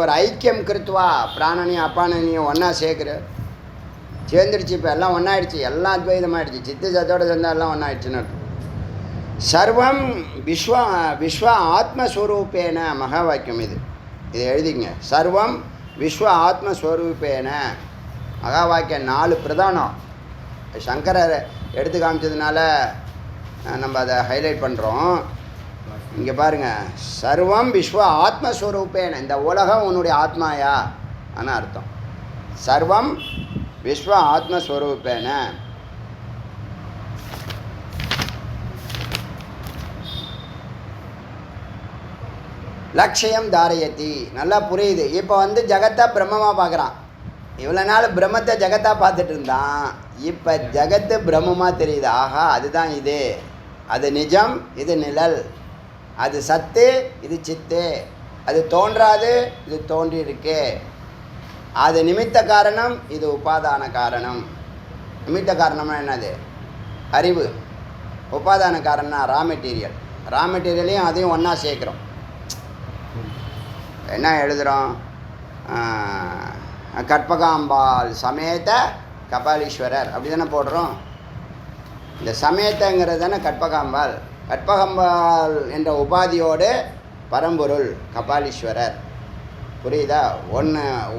ஒரு ஐக்கியம் கிருத்வா, பிராணனையும் அப்பானனையும் ஒன்றா சேர்ந்துடுச்சு. இப்போ எல்லாம் ஒன்றாயிடுச்சு, எல்லாம் அத்வைதமாகிடுச்சு. சித்து சத்தோடு சேர்ந்தால் எல்லாம் ஒன்றாயிடுச்சுன்னு அர்த்தம். சர்வம் விஸ்வ ஆத்மஸ்வரூபேன, மகா வாக்கியம் இது, இதை எழுதிங்க. சர்வம் விஸ்வ ஆத்மஸ்வரூபேன, மகா வாக்கியம் 4 பிரதானம். சங்கரர் எடுத்து காமிச்சதுனால நம்ம அதை ஹைலைட் பண்ணுறோம். இங்கே பாருங்கள், சர்வம் விஸ்வ ஆத்மஸ்வரூபேன, இந்த உலகம் உன்னுடைய ஆத்மாயா ஆனால் அர்த்தம். சர்வம் விஸ்வ ஆத்மஸ்வரூபேன. லட்சியம் தாரயத்தி, நல்லா புரியுது. இப்போ ஜகத்தை பிரம்மமாக பார்க்குறான். இவ்வளோ நாள் பிரம்மத்தை ஜகத்தாக பார்த்துட்டு இருந்தான். இப்போ ஜகத்து பிரம்மமாக தெரியுது. ஆஹா, அதுதான் இது, அது நிஜம், இது நிழல், அது சத்து, இது சித்து, அது தோன்றாது, இது தோன்றி இருக்கு, அது நிமித்த காரணம், இது உபாதான காரணம். நிமித்த காரணம்னா என்னது? அறிவு. உபாதான காரணம்னா ரா மெட்டீரியல். ரா மெட்டீரியலையும் அதையும் ஒன்றா சேர்க்குறோம். என்ன எழுதுகிறோம்? கற்பகாம்பாள் சமேத கபாலீஸ்வரர் அப்படி தானே போடுறோம். இந்த சமேதங்கிறது தானே கற்பகாம்பாள். கற்பகாம்பாள் என்ற உபாதியோடு பரம்பொருள் கபாலீஸ்வரர். புரியுதா?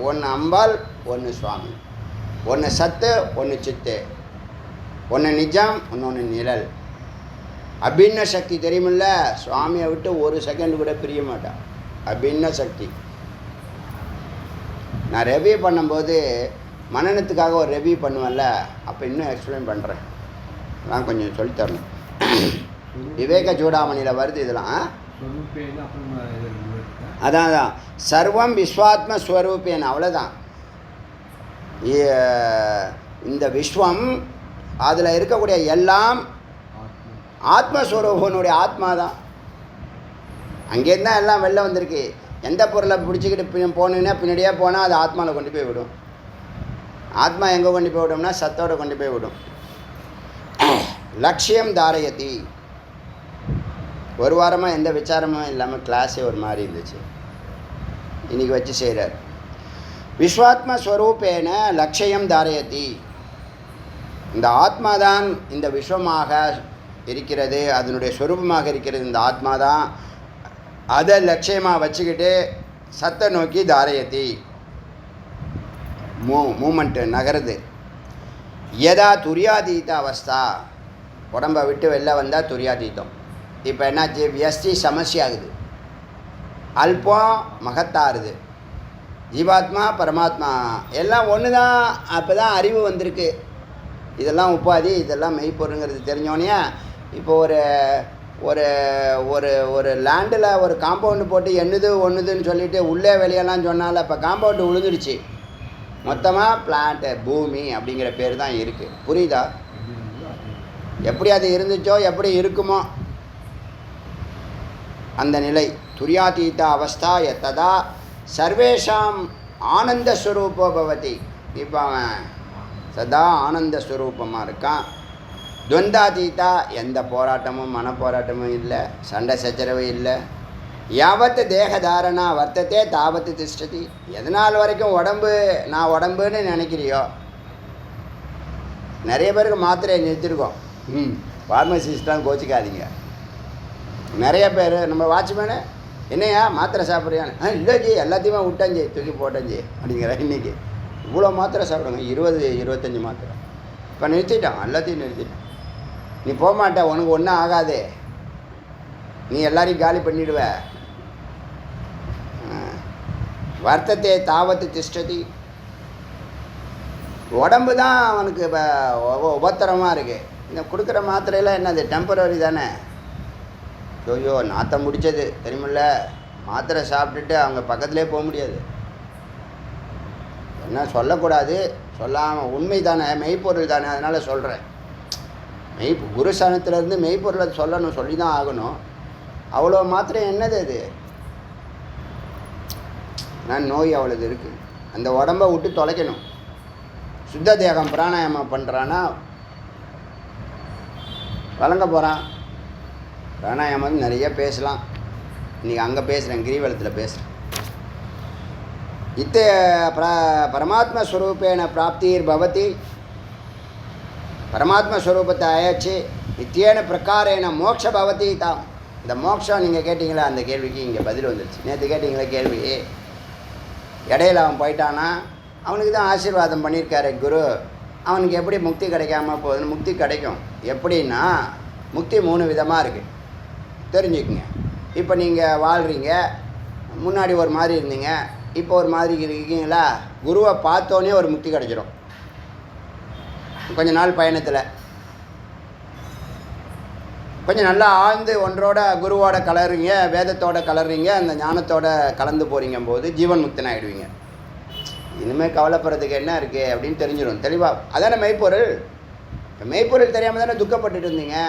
ஒன்று அம்பாள், ஒன்று சுவாமி, ஒன்று சத்து, ஒன்று சித்து, ஒன்று நிஜம், இன்னொன்று நிழல். அபின்ன சக்தி தெரியுமில்ல? சுவாமியை விட்டு ஒரு செகண்ட் கூட பிரிய மாட்டான். அபின்ன சக்தி. நான் ரெவ்யூ பண்ணும்போது மனநத்துக்காக ஒரு ரெவ்யூ பண்ணுவேன்ல, அப்போ இன்னும் எக்ஸ்பிளைன் பண்ணுறேன். நான் கொஞ்சம் சொல்லித்தரணும். விவேக சூடாமணியில் வருது இதெல்லாம். அதான் சர்வம் விஸ்வாத்ம ஸ்வரூபேன். அவ்வளோதான். இந்த விஸ்வம், அதில் இருக்கக்கூடிய எல்லாம் ஆத்மஸ்வரூபனுடைய ஆத்மா தான். அங்கேருந்து தான் எல்லாம் வெளில வந்திருக்கு. எந்த பொருளை பிடிச்சிக்கிட்டு போனீங்கன்னா பின்னாடியே போனால் அது ஆத்மாவில் கொண்டு போய் விடும். ஆத்மா எங்கே கொண்டு போய் விடும்னா சத்தோடு கொண்டு போய் விடும். லட்சியம் தாரயதி. ஒரு வாரமாக எந்த விசாரமும் இல்லாமல் கிளாஸே ஒரு மாதிரி இருந்துச்சு. இன்றைக்கி வச்சு செய்கிறார். விஸ்வாத்ம ஸ்வரூபேன லட்சியம் தாரயதி. இந்த ஆத்மா தான் இந்த விஸ்வமாக இருக்கிறது, அதனுடைய ஸ்வரூபமாக இருக்கிறது. இந்த ஆத்மா தான் அதை லட்சியமாக வச்சுக்கிட்டு சத்தை நோக்கி தாரயத்தி மூமெண்ட்டு நகருது. எதா துரியாதீத அவஸ்தா. உடம்பை விட்டு வெளில வந்தால் துரியாதீதம். இப்போ என்னாச்சு? வியஸ்தி சமஸ்யா ஆகுது. அல்பம் மகத்தாருது. ஜீவாத்மா பரமாத்மா எல்லாம் ஒன்று தான். அப்போ தான் அறிவு வந்திருக்கு. இதெல்லாம் உபாதி, இதெல்லாம் மெய்ப்பொருங்கிறது தெரிஞ்சோன்னே இப்போ ஒரு ஒரு ஒரு ஒரு லேண்டில் ஒரு காம்பவுண்டு போட்டு ஒன்றுதுன்னு சொல்லிவிட்டு உள்ளே வெளியெல்லாம் சொன்னால இப்போ காம்பவுண்டு விழுந்துடுச்சு. மொத்தமாக பிளான்ட்டு பூமி அப்படிங்கிற பேர் தான் இருக்குது. புரியுதா? எப்படி அது இருந்துச்சோ எப்படி இருக்குமோ அந்த நிலை. துரியாதீத அவஸ்தா எத்ததா சர்வேஷாம் ஆனந்தஸ்வரூபோ பவதி. இப்போ அவன் சதா ஆனந்தஸ்வரூபமாக இருக்கான். துவந்தாதீதா. எந்த போராட்டமும் மன போராட்டமும் இல்லை, சண்டை சச்சரவு இல்லை. யாவத்து தேகதாரணா வர்த்தத்தே தாவத்து திஷ்டதி. எதனால் வரைக்கும் உடம்பு நான் உடம்புன்னு நினைக்கிறியோ. நிறைய பேருக்கு மாத்திரையை நிறுத்திருக்கோம். ஃபார்மசிஸ்ட்லாம் கோச்சிக்காதீங்க. நிறைய பேர் நம்ம வாட்ச்மேனு என்னையா மாத்திரை சாப்பிட்றியான்னு, இல்லை ஜி எல்லாத்தையுமே விட்டாஞ்சி தூக்கி போட்டஞ்சி அப்படிங்கிற. இன்றைக்கி இவ்வளோ மாத்திரை சாப்பிடுங்க, 20-25 மாத்திரை. இப்போ நிறுத்திட்டான், எல்லாத்தையும் நிறுத்திட்டான். நீ போக மாட்ட, உனக்கு ஒன்றும் ஆகாது, நீ எல்லாரையும் காலி பண்ணிவிடுவ. வர்த்தத்தை தாவத்து திஷ்டதி. உடம்பு தான் அவனுக்கு உபத்திரமாக இருக்குது. இந்த கொடுக்குற மாத்திரையில் என்னது டெம்பரரி தானே. ஐயோ நாத்தம் முடித்தது தெரியுமில்ல. மாத்திரை சாப்பிட்டுட்டு அவங்க பக்கத்துலேயே போக முடியாது. என்ன சொல்லக்கூடாது, சொல்லாமல் உண்மை தானே, மெய்ப்பொருள் தானே, அதனால் சொல்கிறேன். குரு சனத்திலேருந்து மெய்ப்பொருளை சொல்லணும், சொல்லி தான் ஆகணும். அவ்வளோ மாத்திரை என்னது அது? நான் நோய் அவ்வளோது இருக்குது. அந்த உடம்பை விட்டு தொலைக்கணும். சுத்த தேகம் பிராணாயாமம் பண்ணுறான்னா வழங்க போகிறான். பிராணாயாமம் நிறைய பேசலாம். இன்றைக்கி அங்கே பேசுகிறேன், கிரிவலத்தில் பேசுகிறேன். இத்த பரமாத்மஸ்வரூபேன பிராப்திர் பவதி. பரமாத்மஸ்வரூபத்தை ஆயாச்சு. நித்தியேன பிரகாரேன மோட்ச பவதி தான். இந்த மோட்சம் நீங்கள் கேட்டிங்களா, அந்த கேள்விக்கு இங்கே பதில் வந்துடுச்சு. நேற்று கேட்டிங்களா கேள்வி. இடையில அவன் போயிட்டானா, அவனுக்கு தான் ஆசீர்வாதம் பண்ணியிருக்காரு குரு. அவனுக்கு எப்படி முக்தி கிடைக்காம போகுதுன்னு? முக்தி கிடைக்கும். எப்படின்னா முக்தி 3 விதமாக இருக்குது, தெரிஞ்சுக்குங்க. இப்போ நீங்கள் வாழ்கிறீங்க, முன்னாடி ஒரு மாதிரி இருந்தீங்க, இப்போ ஒரு மாதிரி இருக்கீங்களா. குருவை பார்த்தோன்னே ஒரு முக்தி கிடைச்சிடும். கொஞ்ச நாள் பயணத்தில் கொஞ்சம் நல்லா ஆழ்ந்து ஒன்றோட குருவோட கலர்றீங்க, வேதத்தோட கலர்றீங்க, அந்த ஞானத்தோட கலந்து போகிறீங்க போது ஜீவன் முக்தன் ஆகிடுவீங்க. இனிமேல் கவலைப்படுறதுக்கு என்ன இருக்குது அப்படின்னு தெரிஞ்சிடும் தெளிவாக. அதானே மெய்ப்பொருள். இப்போ மெய்ப்பொருள் தெரியாமல் தானே துக்கப்பட்டுட்டு இருந்தீங்க,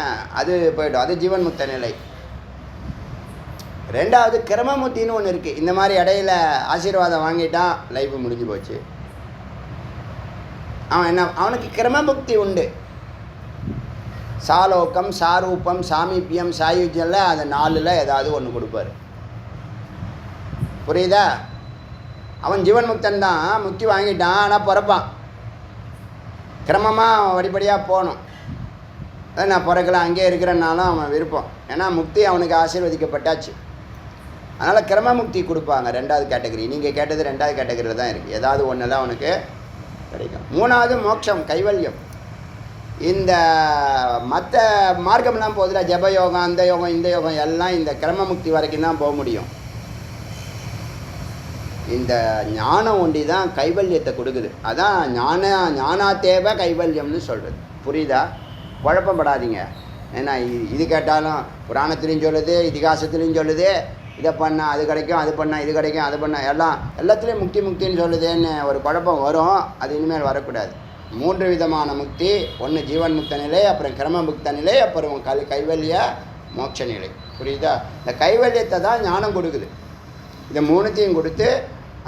அது போய்டும். அது ஜீவன் முக்த நிலை. ரெண்டாவது கிரமமுக்தின்னு ஒன்று இருக்குது. இந்த மாதிரி இடையில ஆசீர்வாதம் வாங்கிட்டான், லைஃப் முடிஞ்சு போச்சு. அவனுக்கு கிரமமுக்தி உண்டு. சாலோகம், சாரூபம், சாமீபியம், சாயுஜ்யம், அந்த 4ல் ஏதாவது ஒன்று கொடுப்பார். புரியுதா? அவன் ஜீவன் முக்தன் தான், முக்தி வாங்கிட்டான், ஆனால் பிறப்பான். கிரமமாக வடிப்படியாக போகணும். நான் பிறக்கல அங்கேயே இருக்கிறனாலும் அவன் விருப்பம். ஏன்னா முக்தி அவனுக்கு ஆசீர்வதிக்கப்பட்டாச்சு. அதனால் கிரமமுக்தி கொடுப்பாங்க. 2வது கேட்டகரி. நீங்கள் கேட்டது 2வது கேட்டகரியில் தான் இருக்குது. ஏதாவது ஒன்று தான் அவனுக்கு கிடைக்கும். 3வது மோட்சம், கைவல்யம். இந்த மற்ற மார்க்கம்லாம் போதில் ஜபயோகம், அந்த யோகம், இந்த யோகம் எல்லாம் இந்த கிரமமுக்தி வரைக்கும் தான் போக முடியும். இந்த ஞானம் ஒண்டி தான் கைவல்யத்தை கொடுக்குது. அதான் ஞானாத்தேவ கைவல்யம்னு சொல்கிறது. புரியுதா? குழப்பப்படாதீங்க. ஏன்னா இது கேட்டாலும் புராணத்துலேயும் சொல்லுது, இதிகாசத்துலேயும் சொல்லுது, இதை பண்ணால் அது கிடைக்கும், அது பண்ணால் இது கிடைக்கும், அது பண்ணால் எல்லாத்துலேயும் முக்தின்னு சொல்லுதுன்னு ஒரு குழப்பம் வரும். அது இனிமேல் வரக்கூடாது. 3 விதமான முக்தி. ஒன்று ஜீவன் முக்த நிலை, அப்புறம் கிரம முக்த நிலை, அப்புறம் கைவல்ய மோட்ச நிலை. புரியுதா? இந்த கைவல்யத்தை தான் ஞானம் கொடுக்குது. இதை 3த்தையும் கொடுத்து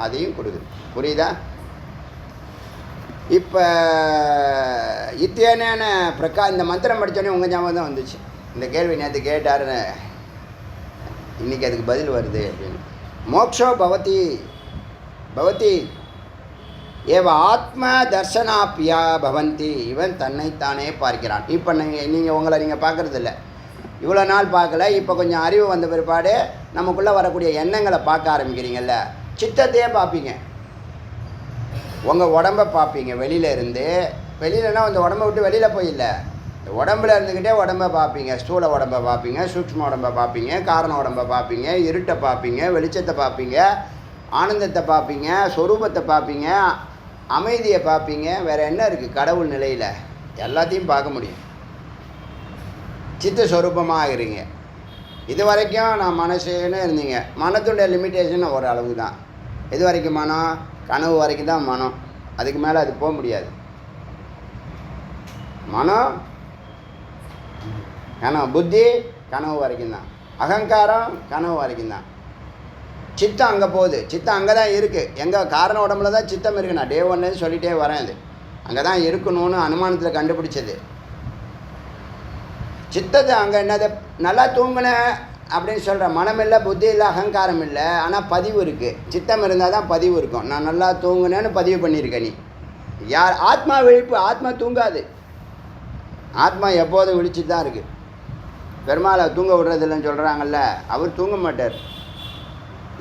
அதையும் கொடுக்குது. புரியுதா? இப்போ இத்தேன இந்த மந்திரம் படித்தோடனே உங்கள் ஞாபகம் தான் வந்துச்சு. இந்த கேள்வி நேற்று கேட்டாருன்னு இன்றைக்கி அதுக்கு பதில் வருது அப்படின்னு. மோக்ஷோ பவதி ஏவ ஆத்ம தர்சனாப்பியா பவந்தி. இவன் தன்னைத்தானே பார்க்கிறான். இப்போ நீங்கள் உங்களை நீங்கள் பார்க்குறது இல்லை, இவ்வளோ நாள் பார்க்கல. இப்போ கொஞ்சம் அறிவு வந்த பிற்பாடு நமக்குள்ளே வரக்கூடிய எண்ணங்களை பார்க்க ஆரம்பிக்கிறீங்கல்ல. சித்தத்தையே பார்ப்பீங்க, உங்கள் உடம்பை பார்ப்பீங்க. வெளியிலனா அந்த உடம்பை விட்டு வெளியில் போயில்லை, உடம்புல இருந்துக்கிட்டே உடம்பை பார்ப்பீங்க. ஸ்தூல உடம்பை பார்ப்பீங்க, சூக்ஷ்ம உடம்பை பார்ப்பீங்க, காரண உடம்பை பார்ப்பீங்க, இருட்டை பார்ப்பீங்க, வெளிச்சத்தை பார்ப்பீங்க, ஆனந்தத்தை பார்ப்பீங்க, சொரூபத்தை பார்ப்பீங்க, அமைதியை பார்ப்பீங்க. வேறு என்ன இருக்குது? கடவுள் நிலையில் எல்லாத்தையும் பார்க்க முடியும். சித்த சொரூபமாக ஆகிறீங்க. இது வரைக்கும் நான் மனசுன்னு இருந்தீங்க. மனத்துடைய லிமிட்டேஷன் ஒரு அளவு தான். இது வரைக்கும் மனம், கனவு வரைக்கும் தான் மனம். அதுக்கு மேலே அது போக முடியாது. மனம் கனவு, புத்தி கனவு வரைக்கும் தான், அகங்காரம் கனவு வரைக்கும் தான். சித்தம் அங்கே போகுது. சித்தம் அங்கே தான் இருக்குது. எங்கள் காரண உடம்புல தான் சித்தம் இருக்குது. நான் டே 1 சொல்லிகிட்டே வரேன். அது அங்கே தான் இருக்கணும்னு அனுமானத்தில் கண்டுபிடிச்சது. சித்தத்தை அங்கே என்னது, நல்லா தூங்கினேன் அப்படின்னு சொல்கிற மனம் இல்லை, புத்தி இல்லை, அகங்காரம் இல்லை, ஆனால் பதிவு இருக்குது. சித்தம் இருந்தால் தான் பதிவு இருக்கும். நான் நல்லா தூங்கினேன்னு பதிவு பண்ணியிருக்கேன். நீ யார்? ஆத்மா விழிப்பு. ஆத்மா தூங்காது. ஆத்மா எப்போதும் விழிச்சு தான் இருக்குது. பெருமாளை தூங்க விடுறதில்லைன்னு சொல்கிறாங்கல்ல, அவர் தூங்க மாட்டார்.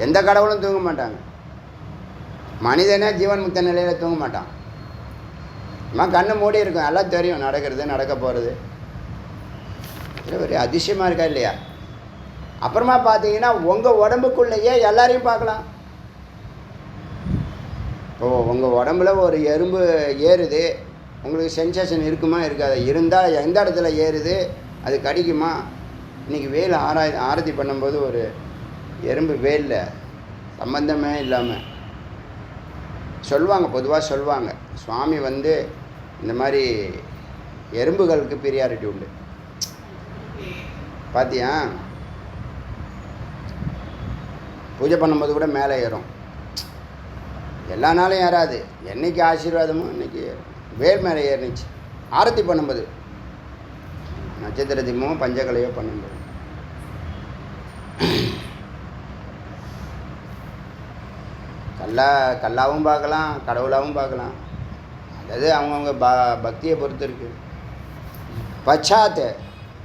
எந்த கடவுளும் தூங்க மாட்டாங்க. மனிதனே ஜீவன் முக்த நிலையில் தூங்க மாட்டான். கண்ணு மூடி இருக்கும், எல்லாம் தெரியும், நடக்கிறது நடக்க போகிறது. ஒரு அதிசயமாக இருக்கா இல்லையா? அப்புறமா பார்த்தீங்கன்னா உங்கள் உடம்புக்குள்ளேயே எல்லாரையும் பார்க்கலாம். உங்கள் உடம்புல ஒரு எறும்பு ஏறுது, உங்களுக்கு சென்சேஷன் இருக்குமா இருக்காது? இருந்தால் எந்த இடத்துல ஏறுது, அது கடிக்குமா? இன்றைக்கி வேல் ஆரத்தி பண்ணும்போது ஒரு எறும்பு வேலில் சம்பந்தமே இல்லாமல் சொல்லுவாங்க, பொதுவாக சொல்லுவாங்க, சுவாமி இந்த மாதிரி எறும்புகளுக்கு பிரியாரிட்டி உண்டு. பார்த்தியா? பூஜை பண்ணும்போது கூட மேலே ஏறும். எல்லா நாளும் ஏறாது. என்றைக்கு ஆசீர்வாதமோ இன்றைக்கி வேர் மேலே ஏறிச்சு. ஆரத்தி பண்ணும்போது, நட்சத்திர தீபமோ பஞ்சகலையோ பண்ணும்போது. கல்லாவும் பார்க்கலாம், கடவுளாகவும் பார்க்கலாம். அதாவது அவங்கவுங்க பக்தியை பொறுத்து இருக்குது. பச்சாத்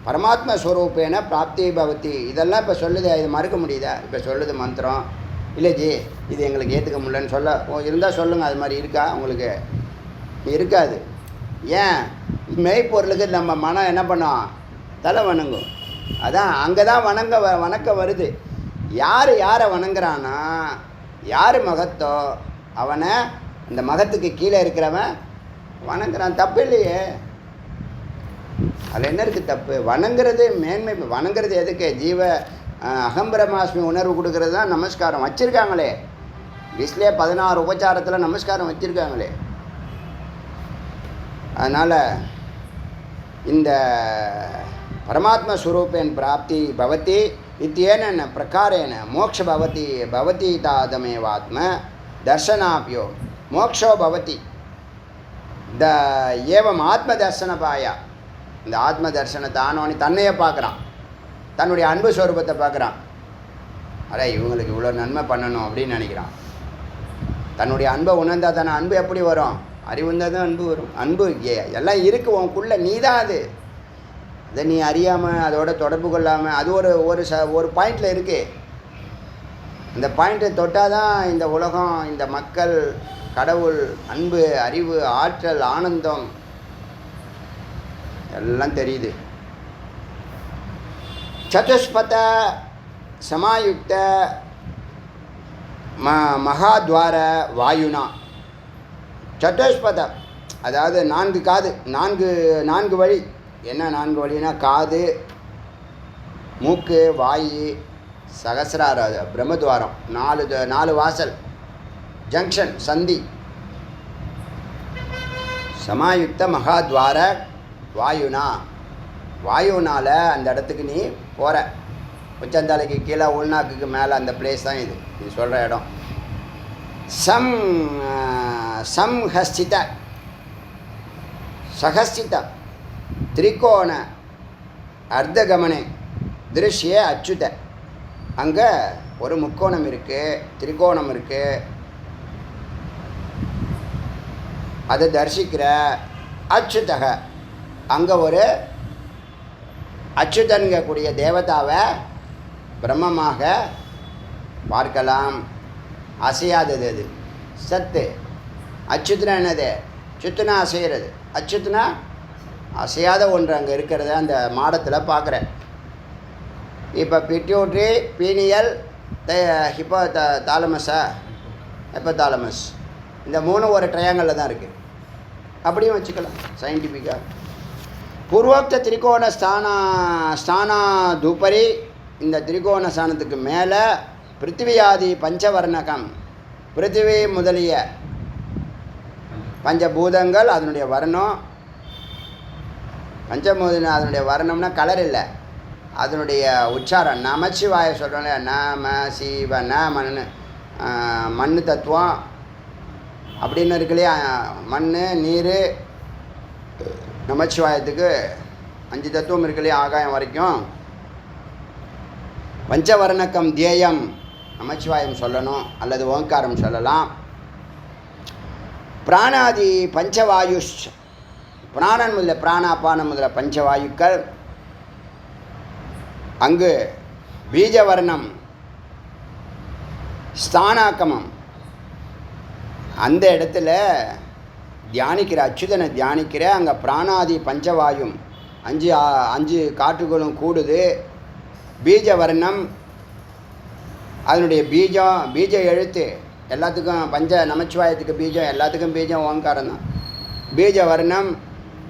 பரமாத்ம ஸ்வரூபேன பிராப்தி பவதி. இதெல்லாம் இப்போ சொல்லுது, இது மறுக்க முடியுதா? இப்போ சொல்லுது மந்திரம். இல்லை ஜி, இது எங்களுக்கு ஏற்றுக்க முடியலன்னு இருந்தால் சொல்லுங்கள். அது மாதிரி இருக்கா உங்களுக்கு? இருக்காது. ஏன்? மெய்ப்பொருளுக்கு நம்ம மனம் என்ன பண்ணோம்? தலை வணங்கும். அதான் அங்கே தான் வணக்க வருது. யாரை வணங்குறான்னா, யார் மகத்தோ அவனை அந்த மகத்துக்கு கீழே இருக்கிறவன் வணங்குறான். தப்பு இல்லையே, அதில் என்ன இருக்குது தப்பு? வணங்குறது மேன்மை. வணங்குறது எதுக்கு? ஜீவ அகம்பிரமாஸ்மி உணர்வு கொடுக்கறது தான் நமஸ்காரம். வச்சுருக்காங்களே லிஸ்ட்லேயே 16 உபச்சாரத்தில் நமஸ்காரம் வச்சுருக்காங்களே. அதனால் இந்த பரமாத்ம ஸ்வரூபேன் பிராப்தி பவதி இத்தியேன பிரகாரேன மோக்ஷ பவதி தாதமேவாத்ம தர்சனாபியோ மோக்ஷோ பவதி ஏவம் ஆத்ம தர்சனபாயா. இந்த ஆத்ம தர்சனத்தை ஆனவனி தன்னையே பார்க்குறான், தன்னுடைய அன்பு ஸ்வரூபத்தை பார்க்குறான். அடே இவங்களுக்கு இவ்வளோ நன்மை பண்ணணும் அப்படின்னு நினைக்கிறான். தன்னுடைய அன்பை உணர்ந்தால் தானே. அன்பு எப்படி வரும்? அறிவு இருந்தால் தான் அன்பு வரும். அன்பு எல்லாம் இருக்குது உனக்குள்ளே, நீ தான் அது. அதை நீ அறியாமல் அதோட தொடர்பு கொள்ளாமல் அது ஒரு பாயிண்டில் இருக்குது. இந்த பாயிண்ட்டை தொட்டால் தான் இந்த உலகம், இந்த மக்கள், கடவுள், அன்பு, அறிவு, ஆற்றல், ஆனந்தம் எல்லாம் தெரியுது. சதுஷ்பத சமாயுக்த மகாத்வார வாயுனா. சதுஷ்பத அதாவது 4 காது, 4 வழி. என்ன 4 வழினா? காது, மூக்கு, வாயு, சகசிரார பிரம்மத்வாரம், 4 வாசல், ஜங்ஷன், சந்தி. சமாயுக்த மகாத்வார வாயுனா. வாயுனால் அந்த இடத்துக்கு நீ போகிற. உச்சந்தலைக்கு கீழே உள்நாக்குக்கு மேலே அந்த பிளேஸ் தான் இது, நீ சொல்கிற இடம். சம்ஹஸ்தித சகஸ்தித திரிகோண அர்த்தகமனே திருஷ்யே அச்சுத. அங்கே ஒரு முக்கோணம் இருக்குது, திரிகோணம் இருக்குது. அதை தரிசிக்கிற அச்சுதக. அங்கே ஒரு அச்சுதன்கக்கூடிய தேவதாவை பிரம்மமாக பார்க்கலாம். அசையாதது அது சத்து. அச்சுத்துனா என்னது? சுத்துனா அசைகிறது. அச்சுத்துனா அசையாத ஒன்று அங்கே இருக்கிறத அந்த மாடத்தில் பார்க்குறேன். இப்போ பிட்யூட்ரி, பீனியல், தாலமஸா, ஹெப்பதாலமஸ், இந்த 3 ஒரு ட்ரையாங்கலில் தான் இருக்குது. அப்படியும் வச்சுக்கலாம் சயின்டிஃபிக்காக. பூர்வோக்த திரிகோண ஸ்தானாதுபரி, இந்த திரிகோண ஸ்தானத்துக்கு மேலே பிருத்திவியாதி பஞ்சவர்ணகம், பிருத்திவி முதலிய பஞ்சபூதங்கள், அதனுடைய வர்ணம். பஞ்சபூதம் அதனுடைய வர்ணம்னா கலர் இல்லை, அதனுடைய உச்சாரம். நமச்சிவாய சொல்கிறோம்ல, நம சிவ நமன்னு மண் தத்துவம் அப்படின்னு இருக்கு இல்லையா? மண், நீர், நமச்சிவாயத்துக்கு 5 தத்துவம் இருக்கு இல்லையா? ஆகாயம் வரைக்கும். பஞ்சவர்ணக்கம் தியேயம், நமச்சிவாயம் சொல்லணும் அல்லது ஓங்காரம் சொல்லலாம். பிராணாதி பஞ்சவாயுஷ், பிராணன் முதல்ல பிராணாபானம் முதல்ல பஞ்சவாயுக்கள். அங்கு பீஜவர்ணம் ஸ்தானாக்கமம். அந்த இடத்துல தியானிக்கிற, அச்சுதனை தியானிக்கிற. அங்கே பிராணாதி பஞ்சவாயும் 5 காற்றுகளும் கூடுது. பீஜவர்ணம் அதனுடைய பீஜம், பீஜ எழுத்து எல்லாத்துக்கும். பஞ்ச நமச்சிவாயத்துக்கு பீஜம், எல்லாத்துக்கும் பீஜம் ஓங்காரம் தான். பீஜ வர்ணம்.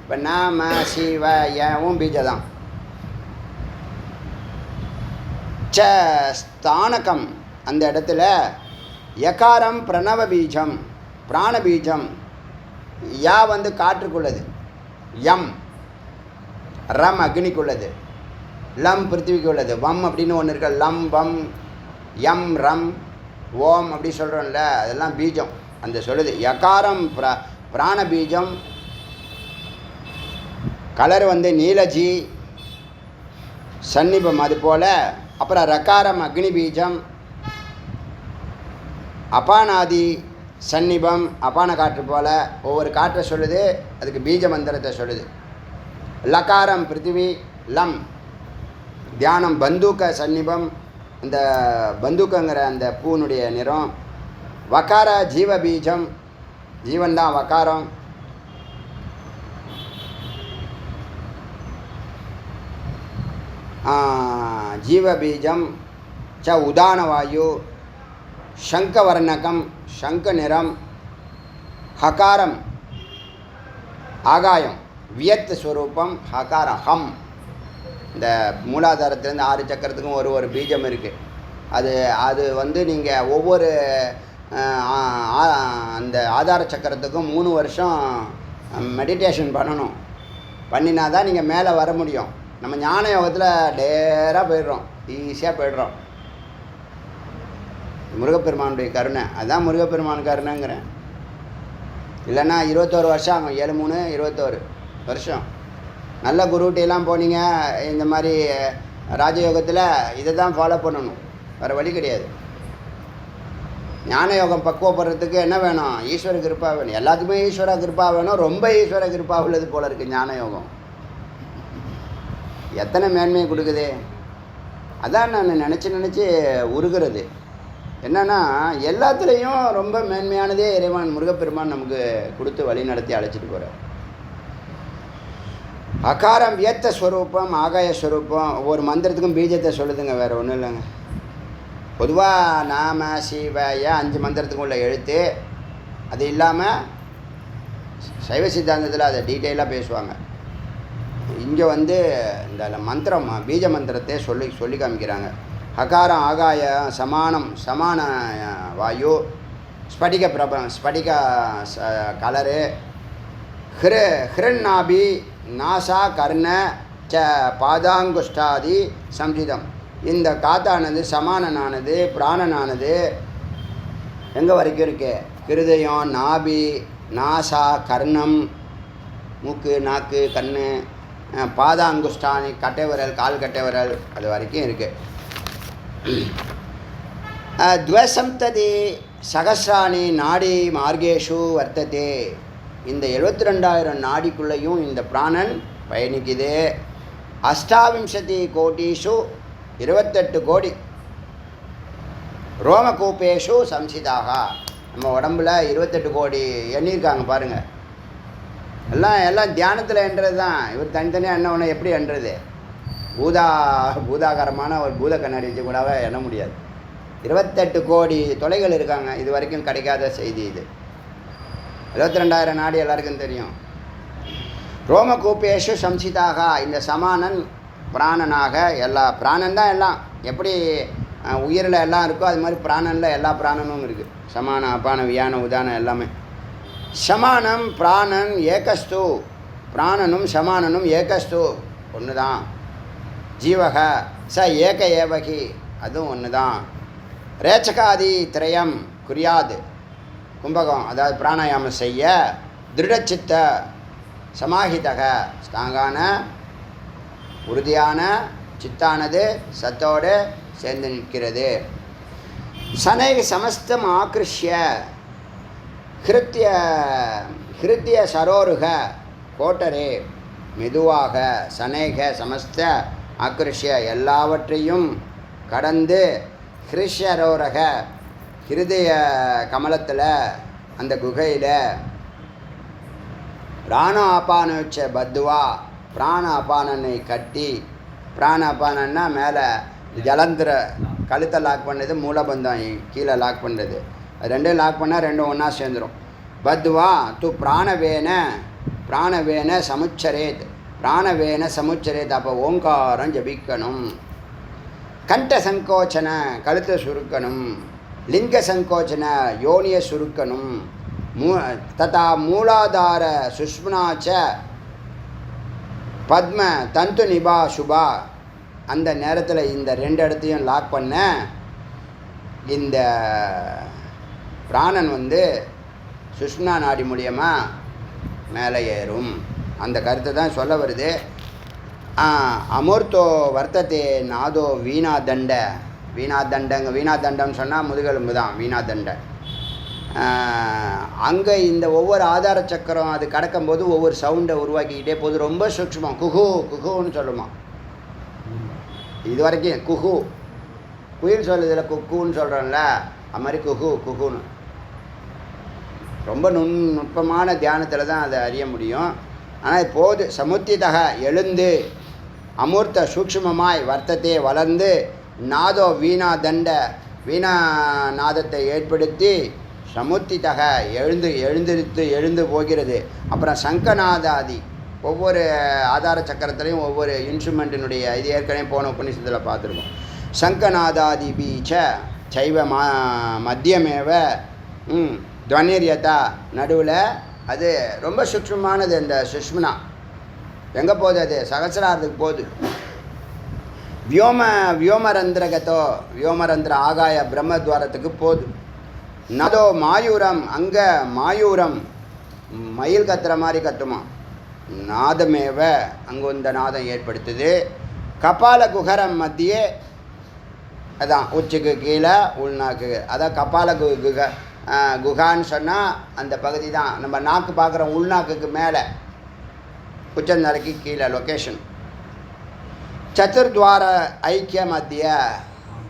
இப்போ நம சிவ யவும் பீஜம் தான். ஸ்தானகம், அந்த இடத்துல யகாரம் பிரணவ பீஜம், பிராண பீஜம். யா காற்றுக்குள்ளது, யம் ரம் அக்னிக்குள்ளது, லம் பிருத்திவிக்கு உள்ளது, வம் அப்படின்னு ஒன்று இருக்கு. லம் வம் யம் ரம் ஓம் அப்படி சொல்கிறோம்ல, அதெல்லாம் பீஜம் அந்த சொல்லுது. யகாரம் பிராண பீஜம். கலர் நீலஜி சன்னிபம் அது போல். அப்புறம் ரகாரம் அக்னி பீஜம். அபானாதி சன்னிபம், அபான காற்று போல் ஒவ்வொரு காற்றை சொல்லுது, அதுக்கு பீஜ மந்திரத்தை சொல்லுது. லகாரம் பிருத்திவி, லம் தியானம், பந்தூக்க சன்னிபம், அந்த பந்தூக்கங்கிற அந்த பூனுடைய நிறம். வகார ஜீவ பீஜம், ஜீவன் தான் வகாரம். ஜீவ பீஜம் ச உதானவாயு. சங்கவர்ணகம், சங்க நிறம். ஹகாரம் ஆகாயம், வியத் ஸ்வரூபம். ஹகாரம் ஹம். இந்த மூலாதாரத்துலேருந்து 6 சக்கரத்துக்கும் ஒரு பீஜம் இருக்குது. அது நீங்கள் ஒவ்வொரு அந்த ஆதார சக்கரத்துக்கும் 3 வருஷம் மெடிடேஷன் பண்ணணும். பண்ணினா தான் நீங்கள் மேலே வர முடியும். நம்ம ஞான யோகத்தில் டேராக போயிடுறோம், ஈஸியாக போயிடுறோம். முருகப்பெருமானுடைய கருணை, அதுதான் முருகப்பெருமான் கருணைங்கிறேன். இல்லைன்னா 21 வருஷம் ஆகும். 7 3 21 வருஷம். நல்ல குருகிட்டையெல்லாம் போனீங்க, இந்த மாதிரி ராஜயோகத்தில் இதை தான் ஃபாலோ பண்ணணும், வேறு வழி கிடையாது. ஞான யோகம் பக்குவப்படுறதுக்கு என்ன வேணும்? ஈஸ்வர கிருப்பா வேணும். எல்லாத்துக்குமே ஈஸ்வர கிருப்பா வேணும். ரொம்ப ஈஸ்வர கிருப்பா உள்ளது போல இருக்குது ஞான யோகம். எத்தனை மேன்மையை கொடுக்குது. அதான் நான் நினச்சி உருகிறது. என்னென்னா எல்லாத்துலேயும் ரொம்ப மேன்மையானதே இறைவன் முருகப்பெருமான் நமக்கு கொடுத்து வழி நடத்தி அழைச்சிட்டு போகிறார். அகாரம் வியத்த ஸ்வரூபம், ஆகாய ஸ்வரூபம். ஒவ்வொரு மந்திரத்துக்கும் பீஜத்தை சொல்லுதுங்க, வேறு ஒன்றும் இல்லைங்க. பொதுவாக நாம சிவய 5 மந்திரத்துக்கு உள்ள எழுத்து. அது இல்லாமல் சைவ சித்தாந்தத்தில் அதை டீட்டெயிலாக பேசுவாங்க. இங்கே இந்த மந்திரம் பீஜ மந்திரத்தை சொல்லி காமிக்கிறாங்க. ஹகாரம் ஆகாய சமானம், சமான வாயு, ஸ்படிக ஸ்படிக கலரு, ஹிரண்ணாபி நாசா கர்ண ச பாதாங்குஷ்டாதி சம்ஜிதம். இந்த காத்தானது சமானனானது, பிராணனானது எங்கே வரைக்கும் இருக்கு? ஹிருதயம், நாபி, நாசா, கர்ணம், மூக்கு, நாக்கு, கண், பாதாங்குஷ்டானி, கட்டை விரல், கால் கட்டை விரல், அது வரைக்கும் இருக்குது. துவசம்ததி சகசிராணி நாடி மார்கேஷு வர்த்ததே. இந்த 72,000 நாடிக்குள்ளேயும் இந்த பிராணன் பயணிக்குது. அஷ்டாவிம்சதி கோட்டிஷு 28 கோடி ரோமகூப்பேஷு சம்சிதாக. நம்ம உடம்புல 28 கோடி எண்ணியிருக்காங்க பாருங்கள். எல்லாம் தியானத்தில் என்றது தான். இவர் தனித்தனியாக என்ன ஒன்று எப்படி என்றது? பூதாகாரமான ஒரு பூத கண்ணாடி வச்சு கூடவே எண்ண முடியாது. 28 கோடி தொலைகள் இருக்காங்க. இது வரைக்கும் கிடைக்காத செய்தி இது. 72,000 நாடி எல்லாருக்கும் தெரியும். ரோமகூப்பேஷு சம்சிதாக. இந்த சமானன் பிராணனாக, எல்லா பிராணன் தான் எல்லாம். எப்படி உயிரில் எல்லாம் இருக்கோ அது மாதிரி பிராணனில் எல்லா பிராணனும் இருக்குது. சமான, அபான, வியான, உதான எல்லாமே. சமானம் பிராணன் ஏகஸ்து. பிராணனும் சமானனும் ஏகஸ்து ஒன்று தான். ஜீவக ச ஏக ஏவகி, அதுவும் ஒன்று தான். ரேச்சகாதி திரயம் குறியாது. கும்பகம், அதாவது பிராணாயாமம் செய்ய திருடச்சித்த சமாஹிதக, ஸ்தாங்கான உறுதியான சித்தானது சத்தோடு சேர்ந்து நிற்கிறது. சனைக சமஸ்தம் ஆக்ருஷ்ய ஹிருத்திய சரோருக கோட்டரே. மெதுவாக சனேக சமஸ்த ஆக்ருஷ்ய எல்லாவற்றையும் கடந்து ஹிருஷ்யரோரக ஹிருதய கமலத்தில் அந்த குகையில் பிராண அபானோச்ச பத்துவா, பிராண அபானனை கட்டி. பிராண அபானன்னா மேலே ஜலந்திர கழுத்தை லாக் பண்ணது, மூலபந்தம் கீழே லாக் பண்ணுறது. அது ரெண்டும் லாக் பண்ணால் ரெண்டும் ஒன்றா சேர்ந்துடும். பத்வா து பிராணவேன சமுச்சரேத். பிராணவேன சமுச்சரேத். அப்போ ஓங்காரம் ஜபிக்கணும். கண்ட சங்கோச்சன, கழுத்தை சுருக்கணும். லிங்க சங்கோச்சன, யோனியை சுருக்கணும். ததா மூலாதார சுஷ்மனாச்ச பத்ம தந்து நிபா சுபா. அந்த நேரத்தில் இந்த 2 இடத்தையும் லாக் பண்ண இந்த பிராணன் சுஷ்மனா நாடி மூலியமாக மேலே ஏறும். அந்த கருத்தை தான் சொல்ல வருது. அமூர்த்தோ வர்த்தத்தே நாதோ வீணாதண்ட. வீணாதண்டம்னு சொன்னால் முதுகெலும்பு தான் வீணாதண்ட. அங்கே இந்த ஒவ்வொரு ஆதார சக்கரம் அது கடக்கும்போது ஒவ்வொரு சவுண்டை உருவாக்கிக்கிட்டே போது. ரொம்ப சூக்ஷ்மம். குஹுன்னு சொல்லுமா. இது வரைக்கும் குஹு, குயில் சொல்லுதில்ல, குக்குன்னு சொல்கிறோம்ல, அது மாதிரி குஹுன்னு. ரொம்ப நுட்பமான தியானத்தில் தான் அதை அறிய முடியும். ஆனால் இப்போது சமுத்திதக எழுந்து, அமூர்த்த சூக்ஷ்மமாய் வர்த்தத்தை வளர்ந்து, நாதோ வீணா தண்ட வீணா நாதத்தை ஏற்படுத்தி, சமுத்திதக எழுந்து போகிறது. அப்புறம் சங்கநாதாதி, ஒவ்வொரு ஆதார சக்கரத்துலேயும் ஒவ்வொரு இன்ஸ்ட்ருமெண்ட்டினுடைய இது ஏற்கனவே போன உபநிஷத்தில் பார்த்துருக்கோம். சங்கநாதாதி பீச்ச சைவ மத்தியமேவ துவனிரியதா நடுவில் அது ரொம்ப சுக்ஷ்மமானது. இந்த சுஷ்மனா எங்கே போகுது? அது சகசிராரத்துக்கு போகுது. வியோமரந்திரகத்தோ வியோமரந்திர ஆகாய பிரம்மத்வாரத்துக்கு போகுது. நதோ மாயூரம் அங்கே மாயூரம் மயில் கத்துற மாதிரி கத்துமா. நாதமேவ அங்கே இந்த நாதம் ஏற்படுத்துது. கபால குகரம் மத்தியே அதான் உச்சிக்கு கீழே உள்நாக்கு, அதான் கபால குகான்னு சொன்னால் அந்த பகுதி தான் நம்ம நாக்கு பார்க்குறோம். உள்நாக்குக்கு மேலே உச்சந்தலைக்கு கீழே லொக்கேஷன். சதுர்துவார ஐக்கிய மத்திய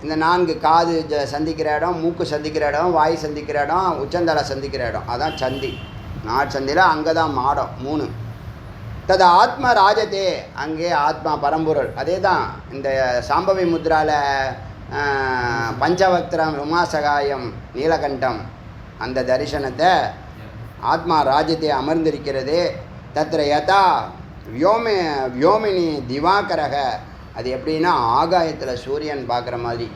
இந்த 4 காது சந்திக்கிற இடம், மூக்கு சந்திக்கிற இடம், வாய் சந்திக்கிற இடம், உச்சந்தலை சந்திக்கிற இடம், அதான் சந்தி. நாட்சந்தியில் அங்கே தான் மாடம் 3. தது ஆத்மா ராஜதே அங்கே ஆத்மா பரம்பொருள். அதே தான் இந்த சாம்பவி முத்ரால பஞ்சவக்திரம் உமாசகாயம் நீலகண்டம் அந்த தரிசனத்தை ஆத்மா ராஜ்யத்தை அமர்ந்திருக்கிறது. தத்திர யதா வியோமினி திவாகரக, அது எப்படின்னா ஆகாயத்தில் சூரியன் பார்க்குற மாதிரி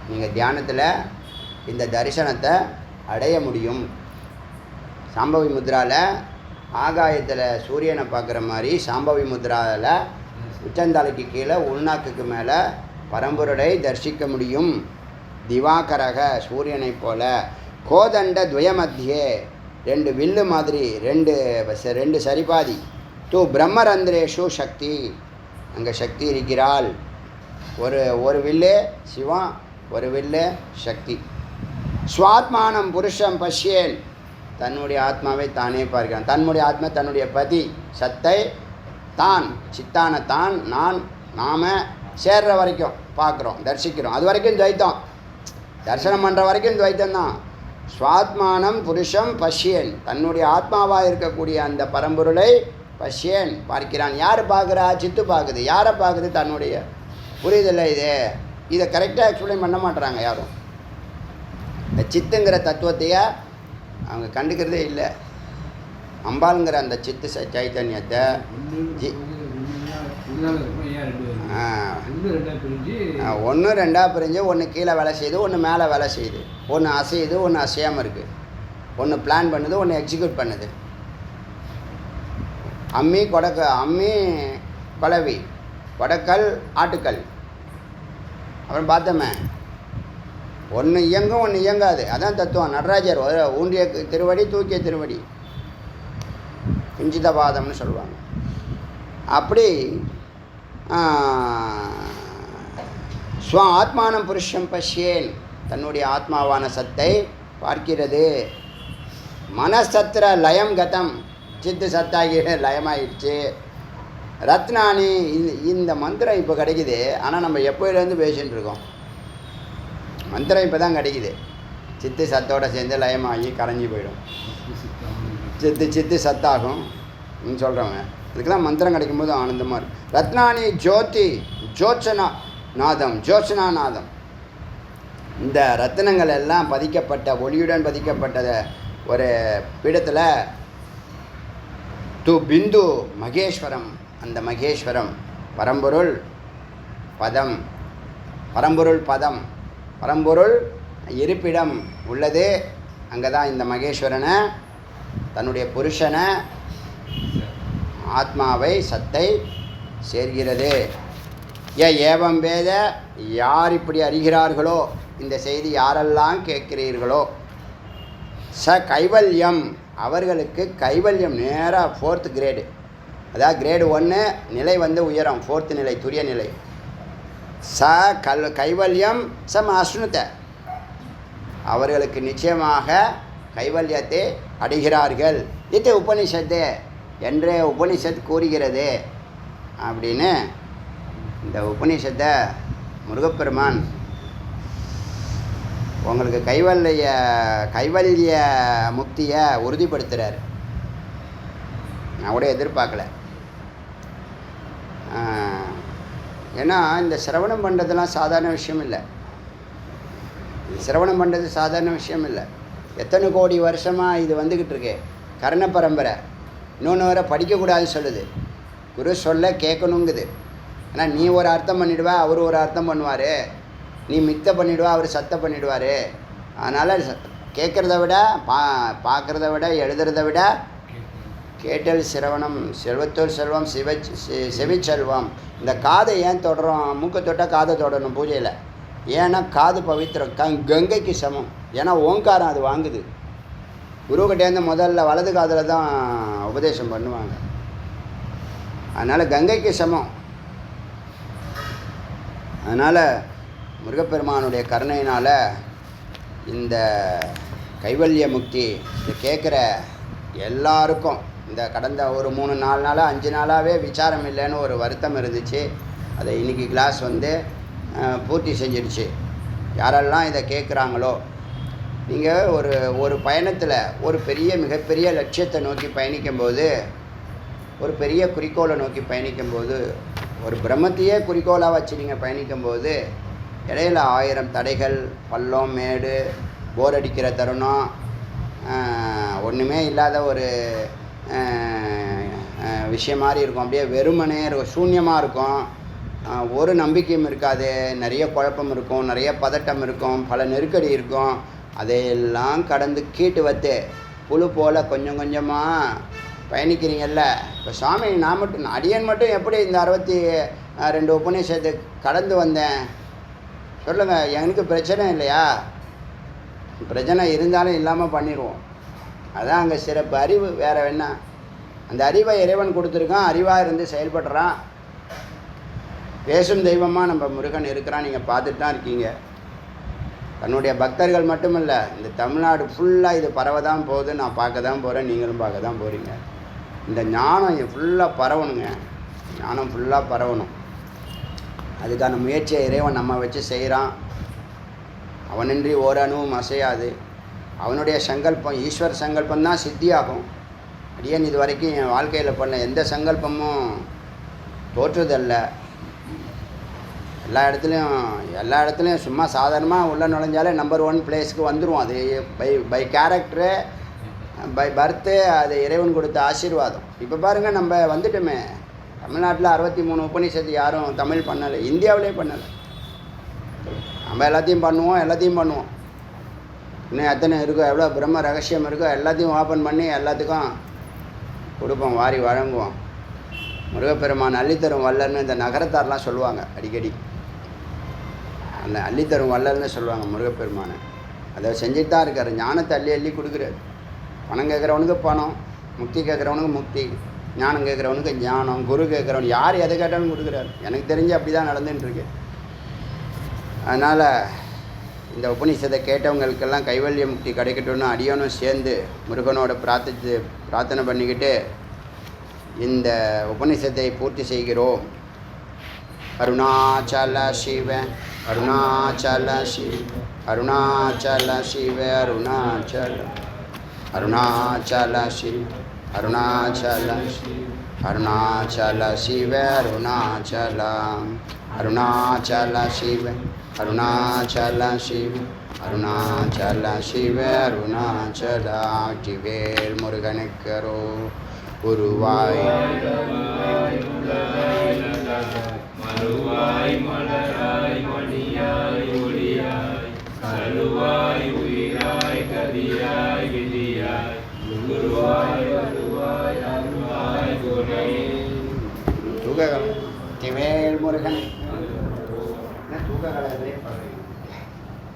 நீங்கள் தியானத்தில் இந்த தரிசனத்தை அடைய முடியும். சாம்பவி முத்ராவில் ஆகாயத்தில் சூரியனை பார்க்குற மாதிரி சாம்பவி முத்ராவில் உச்சந்தலைக்கு கீழே உள்நாக்குக்கு மேலே பரம்பொருளை தரிசிக்க முடியும். திவாகரக சூரியனை போல. கோதண்ட துவயமத்தியே 2 வில்லு மாதிரி 2 சரிபாதி. தூ பிரம்மரந்திரேஷு சக்தி அங்கே சக்தி இருக்கிறாள். ஒரு வில்லு சிவம், ஒரு வில்லு சக்தி. ஸ்வாத்மானம் புருஷம் பஷ்யேன் தன்னுடைய ஆத்மாவை தானே பார்க்கிறான். தன்னுடைய ஆத்மா தன்னுடைய பதி சத்தை தான் சித்தான தான் நான் நாம சேர்ற வரைக்கும் பார்க்குறோம், தரிசிக்கிறோம். அது வரைக்கும் துவைத்தம், தரிசனம் பண்ணுற வரைக்கும் துவைத்தம் தான். ஸ்வாத்மானம் புருஷம் பஷ்யேன் தன்னுடைய ஆத்மாவாக இருக்கக்கூடிய அந்த பரம்பொருளை பஷ்யேன் பார்க்கிறான். யார் பார்க்குறா? சித்து பார்க்குது. யாரை பார்க்குது? தன்னுடைய புரிதலை. இதை கரெக்டாக எக்ஸ்பிளைன் பண்ண மாட்டுறாங்க யாரும். இந்த சித்துங்கிற தத்துவத்தையே அவங்க கண்டுக்கிறதே இல்லை. அம்பாளுங்கிற அந்த சித்து சைத்தன்யத்தை 1 2 பிரிஞ்சு, ஒன்று கீழே வேலை செய்யுது, ஒன்று மேலே வேலை செய்யுது, ஒன்று அசையுது, ஒன்று அசையாமல் இருக்குது, ஒன்று பிளான் பண்ணுது, ஒன்று எக்ஸிக்யூட் பண்ணுது. அம்மி கொலவி, கொடக்கல் ஆட்டுக்கல். அப்புறம் பார்த்தோமே ஒன்று இயங்கும் ஒன்று இயங்காது. அதான் தத்துவம். நடராஜர் ஊன்றிய திருவடி தூக்கிய திருவடி குஞ்சித பாதம்னு சொல்லுவாங்க. அப்படி ஸ்வ ஆத்மானம் புருஷம் பஷ்யேன் தன்னுடைய ஆத்மாவான சத்தை பார்க்கிறது. மனசத்திர லயம் கதம் சித்து சத்தாகி லயமாயிடுச்சு. ரத்னானி இந்த மந்திரம் இப்போ கிடைக்குது. ஆனால் நம்ம எப்போயிலேருந்து பேசிகிட்டு இருக்கோம். மந்திரம் இப்போ தான் கிடைக்குது. சித்து சத்தோடு சேர்ந்து லயமாகி கரைஞ்சி போயிடும். சித்து சத்தாகும் சொல்கிறவங்க. இதுக்கெல்லாம் மந்திரம் கிடைக்கும்போது ஆனந்தமாக இருக்கும். ரத்னானி ஜோதி ஜோத்சனா நாதம். இந்த ரத்தினங்கள் எல்லாம் பதிக்கப்பட்ட ஒளியுடன் பதிக்கப்பட்ட ஒரு பீடத்தில் து பிந்து மகேஸ்வரம். அந்த மகேஸ்வரம் பரம்பொருள் பதம் பரம்பொருள் இருப்பிடம் உள்ளது. அங்கே தான் இந்த மகேஸ்வரனை தன்னுடைய புருஷனை ஆத்மாவை சத்தை சேர்கிறது. ஏவம் வேத யார் இப்படி அறிகிறார்களோ, இந்த செய்தி யாரெல்லாம் கேட்கிறீர்களோ, கைவல்யம் அவர்களுக்கு கைவல்யம் நேராக 4th கிரேடு. அதாவது கிரேடு 1 நிலை உயரம், 4th நிலை துரிய நிலை. கைவல்யம் அஸ்னுத அவர்களுக்கு நிச்சயமாக கைவல்யத்தை அடைகிறார்கள். இது உபனிஷத்து என்றே உபனிஷத் கூறுகிறது அப்படின்னு இந்த உபனிஷத்தை முருகப்பெருமான் உங்களுக்கு கைவல்ய முக்தியை உறுதிப்படுத்துகிறார். நான் கூட எதிர்பார்க்கல. ஏன்னா இந்த சிரவணம் பண்ணுறதுலாம் சாதாரண விஷயம் இல்லை. சிரவணம் பண்ணுறது சாதாரண விஷயம் இல்லை. எத்தனை கோடி வருஷமாக இது வந்துக்கிட்டு இருக்கு. கர்ண பரம்பரை. இன்னொன்று வர படிக்கக்கூடாதுன்னு சொல்லுது. குரு சொல்ல கேட்கணுங்குது. ஆனால் நீ ஒரு அர்த்தம் பண்ணிவிடுவா, அவர் ஒரு அர்த்தம் பண்ணுவார். நீ மித்த பண்ணிவிடுவா, அவர் சத்த பண்ணிவிடுவார். அதனால் கேட்குறத விட பார்க்குறத விட எழுதுறத விட கேட்டல் சிரவணம் செல்வத்தோர் செல்வம் செவிச்செல்வம். இந்த காதை ஏன் தொடரும்? மூக்கை தொட்டால் காதை தொடரணும் பூஜையில். ஏன்னா காது பவித்திரம், கங்கைக்கு சமம். ஏன்னா ஓங்காரம் அது வாங்குது. குருக்கிட்டேருந்து முதல்ல வலது காதில் தான் உபதேசம் பண்ணுவாங்க. அதனால் கங்கைக்கு சமம். அதனால் முருகப்பெருமானுடைய கருணையினால் இந்த கைவல்ய முக்தி இது கேட்குற எல்லாருக்கும் இந்த கடந்த ஒரு 3-4 நாளாக 5 நாளாகவே விசாரம் இல்லைன்னு ஒரு வருத்தம் இருந்துச்சு. அதை இன்றைக்கி கிளாஸ் வந்து பூர்த்தி செஞ்சிடுச்சு. யாரெல்லாம் இதை கேட்குறாங்களோ, நீங்கள் ஒரு பயணத்தில் ஒரு மிகப்பெரிய லட்சியத்தை நோக்கி பயணிக்கும்போது, ஒரு பெரிய குறிக்கோளை நோக்கி பயணிக்கும்போது, ஒரு பிரம்மத்தையே குறிக்கோளாக வச்சு நீங்கள் பயணிக்கும்போது, இடையில 1000 தடைகள், பள்ளம் மேடு, போர் அடிக்கிற தருணம், ஒன்றுமே இல்லாத ஒரு விஷயம் மாதிரி இருக்கும். அப்படியே வெறுமனே சூன்யமாக இருக்கும். ஒரு நம்பிக்கையும் இருக்காது. நிறைய குழப்பம் இருக்கும், நிறைய பதட்டம் இருக்கும், பல நெருக்கடி இருக்கும். அதையெல்லாம் கடந்து கீட்டு வந்து புழு போல் கொஞ்சம் கொஞ்சமாக பயணிக்கிறீங்கல்ல. இப்போ சுவாமி நான் அடியன் மட்டும் எப்படி இந்த 62 உபநிஷத்தை கடந்து வந்தேன் சொல்லுங்கள். எனக்கு பிரச்சனை இல்லையா? பிரச்சனை இருந்தாலும் இல்லாமல் பண்ணிடுவோம். அதுதான் அங்கே சிறப்பு. அறிவு வேறு என்ன? அந்த அறிவை இறைவன் கொடுத்துருக்கான். அறிவாக இருந்து செயல்படுறான். பேசும் தெய்வமாக நம்ம முருகன் இருக்கிறான். நீங்கள் பார்த்துட்டு தான் இருக்கீங்க. தன்னுடைய பக்தர்கள் மட்டுமில்லை, இந்த தமிழ்நாடு ஃபுல்லாக இது பரவ தான் போகுது. நான் பார்க்க தான் போகிறேன், நீங்களும் பார்க்க தான் போகிறீங்க. இந்த ஞானம் ஃபுல்லாக பரவணுங்க. ஞானம் ஃபுல்லாக பரவணும். அதுக்கான முயற்சியை இறைவன் நம்ம வச்சு செய்கிறான். அவனின்றி ஓரணுவும் அசையாது. அவனுடைய சங்கல்பம், ஈஸ்வர சங்கல்பம் தான் சித்தியாகும். அடியேன் இது வரைக்கும் என் வாழ்க்கையில் பண்ண எந்த சங்கல்பமும் தோற்றுதல்ல. எல்லா இடத்துலையும் சும்மா சாதாரணமாக உள்ளே நுழைஞ்சாலே நம்பர் 1 பிளேஸ்க்கு வந்துடுவோம். அது பை கேரக்டரு, பை பர்த்து, அது இறைவன் கொடுத்த ஆசீர்வாதம். இப்போ பாருங்கள், நம்ம வந்துட்டோமே. தமிழ்நாட்டில் 63 உபநிஷத்து யாரும் தமிழ் பண்ணலை, இந்தியாவிலே பண்ணலை. நம்ம எல்லாத்தையும் பண்ணுவோம். இன்னும் எத்தனை இருக்கோ, எவ்வளோ பிரம்ம ரகசியம் இருக்கோ எல்லாத்தையும் ஓப்பன் பண்ணி எல்லாத்துக்கும் கொடுப்போம், வாரி வழங்குவோம். முருகப்பெருமான் அள்ளித்தரும் வள்ளல்னு இந்த நகரத்தாரெலாம் சொல்லுவாங்க அடிக்கடி. அந்த அள்ளித்தரும் வள்ளல்னு சொல்லுவாங்க முருகப்பெருமானை. அதை செஞ்சுட்டு தான் இருக்கார். ஞானத்தை அள்ளி கொடுக்குறாரு. பணம் கேட்குறவனுக்கு பணம், முக்தி கேட்குறவனுக்கு முக்தி, ஞானம் கேட்குறவனுக்கு ஞானம், குரு கேட்குறவன் யார் எதை கேட்டாலும் கொடுக்குறாரு. எனக்கு தெரிஞ்சு அப்படி தான் நடந்துட்டுருக்கு. அதனால் இந்த உபநிஷத்தை கேட்டவங்களுக்கெல்லாம் கைவல்ய முக்தி கிடைக்கட்டும்னு அடியனும் சேர்ந்து முருகனோட பிரார்த்தனை பண்ணிக்கிட்டு இந்த உபநிஷத்தை பூர்த்தி செய்கிறோம். அருணாச்சல சிவ அருணாச்சல சிவ அருணாச்சல சிவ அருணாச்சல அருணாச்சல சிவ அருணாச்சல அருணாச்சல சிவ அருணாச்சல அருணாச்சல சிவ அருணாச்சல சிவ அருணாச்சல சிவ அருணாச்சல. வெற்றிவேல் முருகனுக்கரோ குருவாய் மறுவாய் மலராய் மணியாய் ஒளியாய் கருவாய் உயிராய் கதியாய் விதியாய் குருவாய் வருவாய் அருவாய் குணே. தூக்கங்கள் வெற்றிவேல் முருகன் தூக்கங்களை